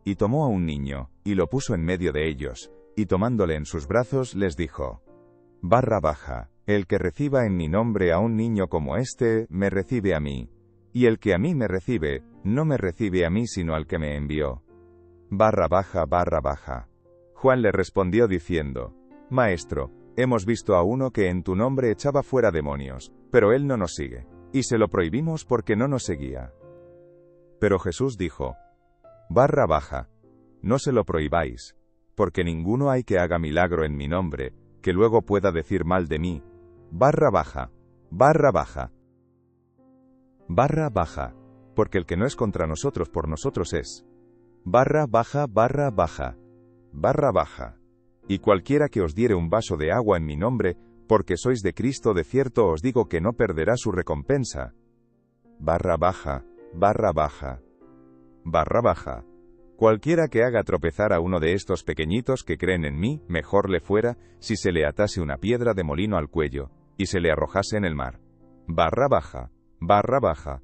Y tomó a un niño, y lo puso en medio de ellos, y tomándole en sus brazos les dijo: barra baja, el que reciba en mi nombre a un niño como este, me recibe a mí, y el que a mí me recibe, no me recibe a mí sino al que me envió. Barra baja, barra baja. Juan le respondió diciendo: Maestro, hemos visto a uno que en tu nombre echaba fuera demonios, pero él no nos sigue, y se lo prohibimos porque no nos seguía. Pero Jesús dijo: barra baja, no se lo prohibáis, porque ninguno hay que haga milagro en mi nombre, que luego pueda decir mal de mí. Barra baja, barra baja. Barra baja, porque el que no es contra nosotros por nosotros es. Barra baja, barra baja. Barra baja. Y cualquiera que os diere un vaso de agua en mi nombre, porque sois de Cristo, de cierto os digo que no perderá su recompensa. Barra baja, barra baja. Barra baja. Cualquiera que haga tropezar a uno de estos pequeñitos que creen en mí, mejor le fuera si se le atase una piedra de molino al cuello, y se le arrojase en el mar. Barra baja, barra baja.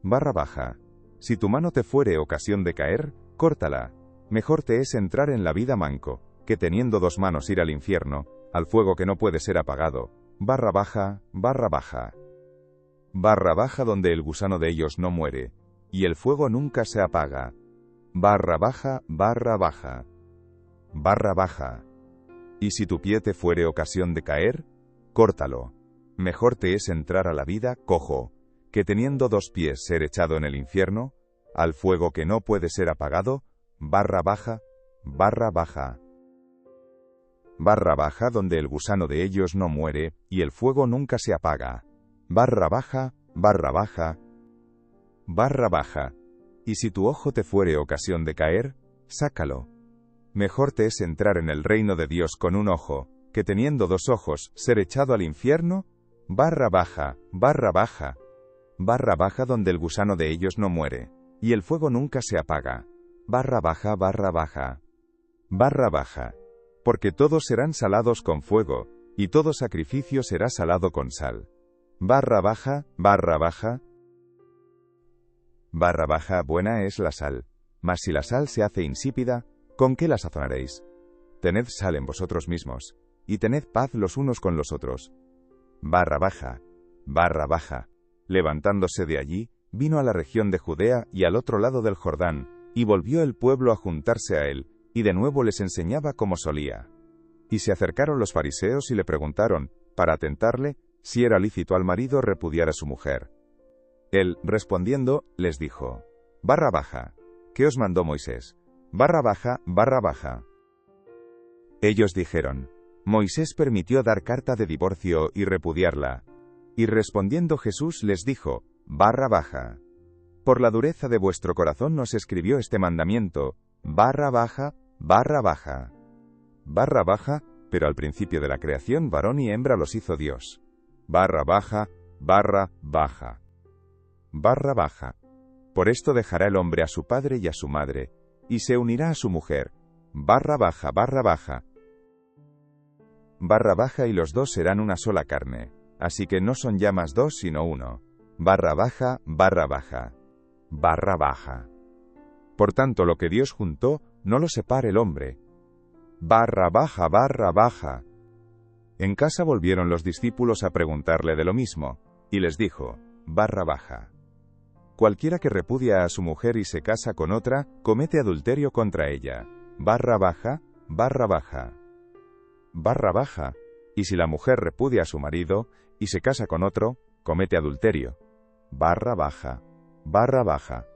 Barra baja. Si tu mano te fuere ocasión de caer, córtala. Mejor te es entrar en la vida manco, que teniendo dos manos ir al infierno, al fuego que no puede ser apagado. Barra baja, barra baja. Barra baja donde el gusano de ellos no muere, y el fuego nunca se apaga. Barra baja, barra baja. Barra baja. Y si tu pie te fuere ocasión de caer, córtalo. Mejor te es entrar a la vida cojo, que teniendo dos pies ser echado en el infierno, al fuego que no puede ser apagado. Barra baja, barra baja. Barra baja donde el gusano de ellos no muere, y el fuego nunca se apaga. Barra baja, barra baja. Barra baja. Y si tu ojo te fuere ocasión de caer, sácalo. Mejor te es entrar en el reino de Dios con un ojo, que teniendo dos ojos, ser echado al infierno. Barra baja, barra baja. Barra baja donde el gusano de ellos no muere, y el fuego nunca se apaga. Barra baja, barra baja. Barra baja. Porque todos serán salados con fuego, y todo sacrificio será salado con sal. Barra baja, barra baja. Barra baja, buena es la sal. Mas si la sal se hace insípida, ¿con qué la sazonaréis? Tened sal en vosotros mismos, y tened paz los unos con los otros. Barra baja, barra baja. Levantándose de allí, vino a la región de Judea y al otro lado del Jordán, y volvió el pueblo a juntarse a él, y de nuevo les enseñaba como solía. Y se acercaron los fariseos y le preguntaron, para tentarle, si era lícito al marido repudiar a su mujer. Él, respondiendo, les dijo: barra baja. ¿Qué os mandó Moisés? Barra baja, barra baja. Ellos dijeron: Moisés permitió dar carta de divorcio y repudiarla. Y respondiendo Jesús les dijo: barra baja. Por la dureza de vuestro corazón nos escribió este mandamiento, barra baja, barra baja. Barra baja, pero al principio de la creación varón y hembra los hizo Dios. Barra baja, barra baja. Barra baja. Por esto dejará el hombre a su padre y a su madre, y se unirá a su mujer. Barra baja, barra baja. Barra baja y los dos serán una sola carne. Así que no son ya más dos sino uno. Barra baja, barra baja. Barra baja. Por tanto, lo que Dios juntó, no lo separe el hombre. Barra baja, barra baja. En casa volvieron los discípulos a preguntarle de lo mismo, y les dijo: barra baja. Cualquiera que repudia a su mujer y se casa con otra, comete adulterio contra ella. Barra baja, barra baja. Barra baja. Y si la mujer repudia a su marido, y se casa con otro, comete adulterio. Barra baja, barra baja.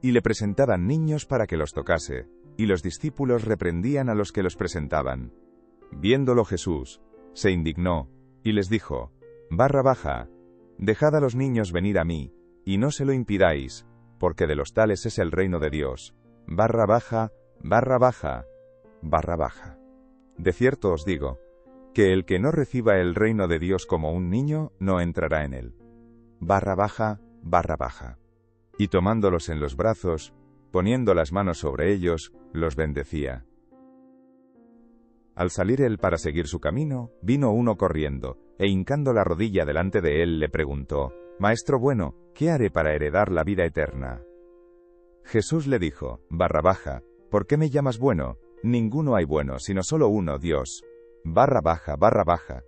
Y le presentaban niños para que los tocase, y los discípulos reprendían a los que los presentaban. Viéndolo Jesús, se indignó, y les dijo: barra baja. Dejad a los niños venir a mí, y no se lo impidáis, porque de los tales es el reino de Dios. Barra baja, barra baja, barra baja. De cierto os digo, que el que no reciba el reino de Dios como un niño, no entrará en él. Barra baja, barra baja. Y tomándolos en los brazos, poniendo las manos sobre ellos, los bendecía. Al salir él para seguir su camino, vino uno corriendo, e hincando la rodilla delante de él le preguntó: Maestro bueno, ¿qué haré para heredar la vida eterna? Jesús le dijo: barra baja, ¿por qué me llamas bueno? Ninguno hay bueno, sino solo uno, Dios. Barra baja, barra baja.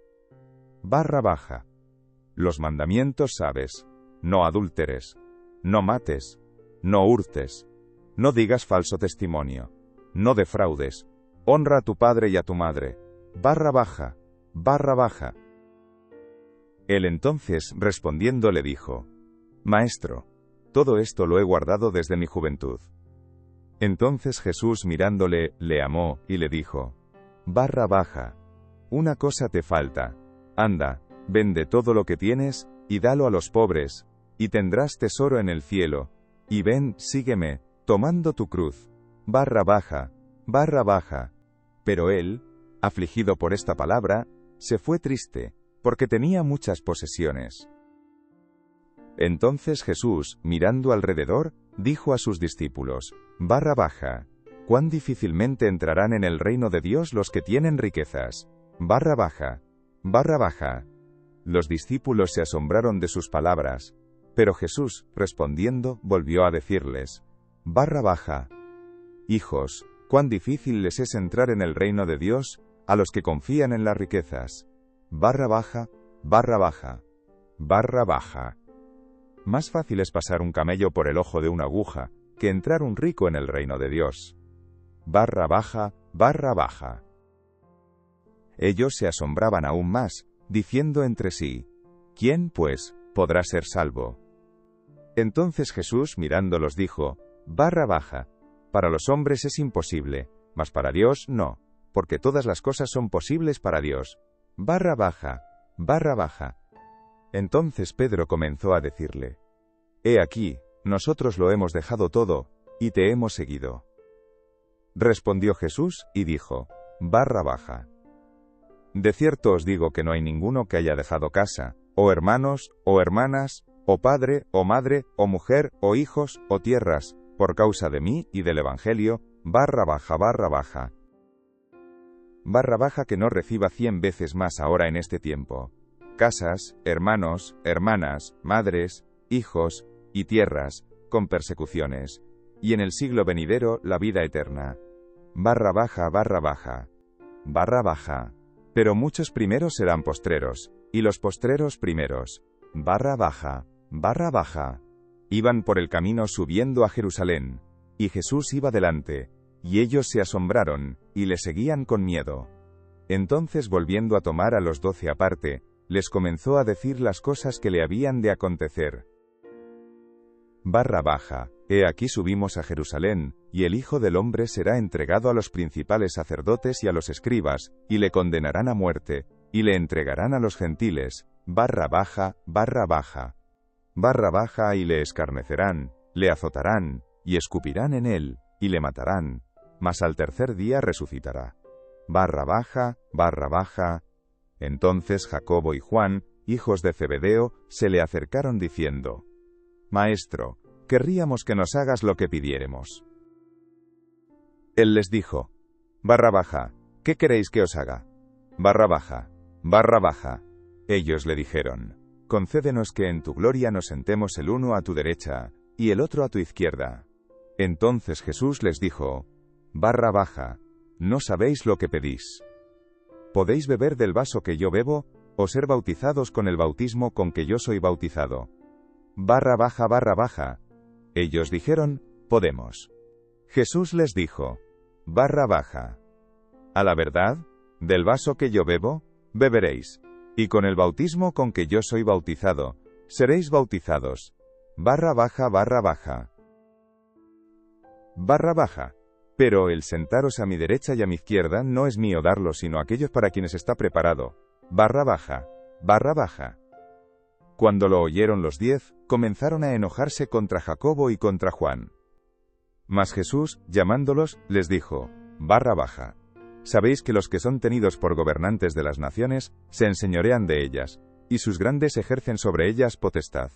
Barra baja. Los mandamientos sabes: no adúlteres, no mates, no hurtes, no digas falso testimonio, no defraudes, honra a tu padre y a tu madre. Barra baja, barra baja. Él entonces, respondiendo, le dijo: Maestro, todo esto lo he guardado desde mi juventud. Entonces Jesús, mirándole, le amó, y le dijo: barra baja, una cosa te falta. Anda, vende todo lo que tienes, y dalo a los pobres, y tendrás tesoro en el cielo, y ven, sígueme, tomando tu cruz. Barra baja, barra baja. Pero él, afligido por esta palabra, se fue triste, porque tenía muchas posesiones. Entonces Jesús, mirando alrededor, dijo a sus discípulos: barra baja, cuán difícilmente entrarán en el reino de Dios los que tienen riquezas. Barra baja, barra baja. Los discípulos se asombraron de sus palabras, pero Jesús, respondiendo, volvió a decirles: barra baja. Hijos, cuán difícil les es entrar en el reino de Dios a los que confían en las riquezas. Barra baja, barra baja, barra baja. Más fácil es pasar un camello por el ojo de una aguja, que entrar un rico en el reino de Dios. Barra baja, barra baja. Ellos se asombraban aún más, diciendo entre sí: ¿quién, pues, podrá ser salvo? Entonces Jesús, mirándolos, dijo: barra baja. Para los hombres es imposible, mas para Dios no, porque todas las cosas son posibles para Dios. Barra baja, barra baja. Entonces Pedro comenzó a decirle: He aquí, nosotros lo hemos dejado todo, y te hemos seguido. Respondió Jesús, y dijo: barra baja. De cierto os digo que no hay ninguno que haya dejado casa, o hermanos, o hermanas, o padre, o madre, o mujer, o hijos, o tierras, por causa de mí y del Evangelio, barra baja, barra baja. Barra baja que no reciba 100 veces más ahora en este tiempo. Casas, hermanos, hermanas, madres, hijos, y tierras, con persecuciones, y en el siglo venidero la vida eterna. Barra baja, barra baja. barra baja. Pero muchos primeros serán postreros, y los postreros primeros, barra baja, barra baja. Iban por el camino subiendo a Jerusalén, y Jesús iba delante, y ellos se asombraron, y le seguían con miedo. Entonces, volviendo a tomar a los 12 aparte, les comenzó a decir las cosas que le habían de acontecer. Barra baja. He aquí subimos a Jerusalén, y el Hijo del Hombre será entregado a los principales sacerdotes y a los escribas, y le condenarán a muerte, y le entregarán a los gentiles, barra baja, barra baja. Barra baja, y le escarnecerán, le azotarán, y escupirán en él, y le matarán, mas al tercer día resucitará. Barra baja, barra baja. Entonces Jacobo y Juan, hijos de Zebedeo, se le acercaron diciendo: Maestro, querríamos que nos hagas lo que pidiéremos. Él les dijo: barra baja, ¿qué queréis que os haga? Barra baja, barra baja. Ellos le dijeron: concédenos que en tu gloria nos sentemos el uno a tu derecha, y el otro a tu izquierda. Entonces Jesús les dijo: barra baja, no sabéis lo que pedís. ¿Podéis beber del vaso que yo bebo, o ser bautizados con el bautismo con que yo soy bautizado? Barra baja, barra baja. Ellos dijeron: podemos. Jesús les dijo: barra baja. A la verdad, del vaso que yo bebo, beberéis, y con el bautismo con que yo soy bautizado, seréis bautizados. Barra baja, barra baja. Barra baja. Pero el sentaros a mi derecha y a mi izquierda no es mío darlo, sino aquellos para quienes está preparado. Barra baja, barra baja. Cuando lo oyeron los 10, comenzaron a enojarse contra Jacobo y contra Juan. Mas Jesús, llamándolos, les dijo: barra baja. Sabéis que los que son tenidos por gobernantes de las naciones, se enseñorean de ellas, y sus grandes ejercen sobre ellas potestad.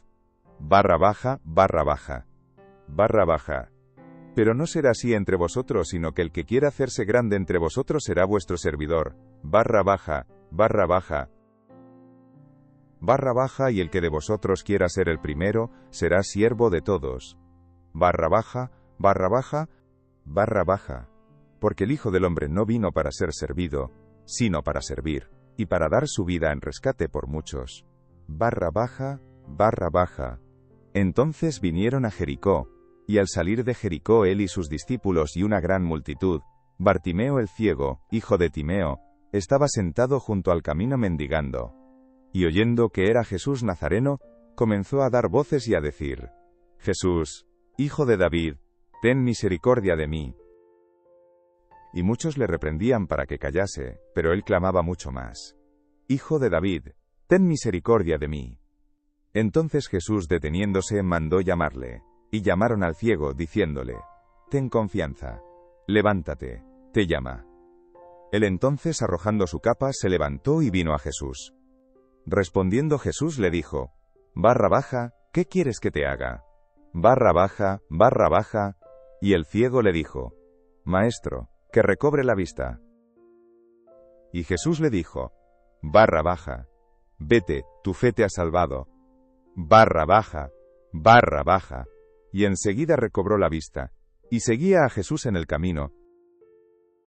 Barra baja, barra baja. Barra baja. Pero no será así entre vosotros, sino que el que quiera hacerse grande entre vosotros será vuestro servidor. Barra baja, barra baja. Barra baja, y el que de vosotros quiera ser el primero, será siervo de todos. Barra baja, barra baja, barra baja. Porque el Hijo del Hombre no vino para ser servido, sino para servir, y para dar su vida en rescate por muchos. Barra baja, barra baja. Entonces vinieron a Jericó, y al salir de Jericó él y sus discípulos y una gran multitud, Bartimeo el ciego, hijo de Timeo, estaba sentado junto al camino mendigando. Y oyendo que era Jesús Nazareno, comenzó a dar voces y a decir: Jesús, hijo de David, ten misericordia de mí. Y muchos le reprendían para que callase, pero él clamaba mucho más: Hijo de David, ten misericordia de mí. Entonces Jesús, deteniéndose, mandó llamarle, y llamaron al ciego, diciéndole: Ten confianza, levántate, te llama. Él entonces, arrojando su capa, se levantó y vino a Jesús. Respondiendo Jesús le dijo: barra baja, ¿qué quieres que te haga? Barra baja, barra baja. Y el ciego le dijo: Maestro, que recobre la vista. Y Jesús le dijo: barra baja, vete, tu fe te ha salvado. Barra baja, barra baja. Y enseguida recobró la vista, y seguía a Jesús en el camino,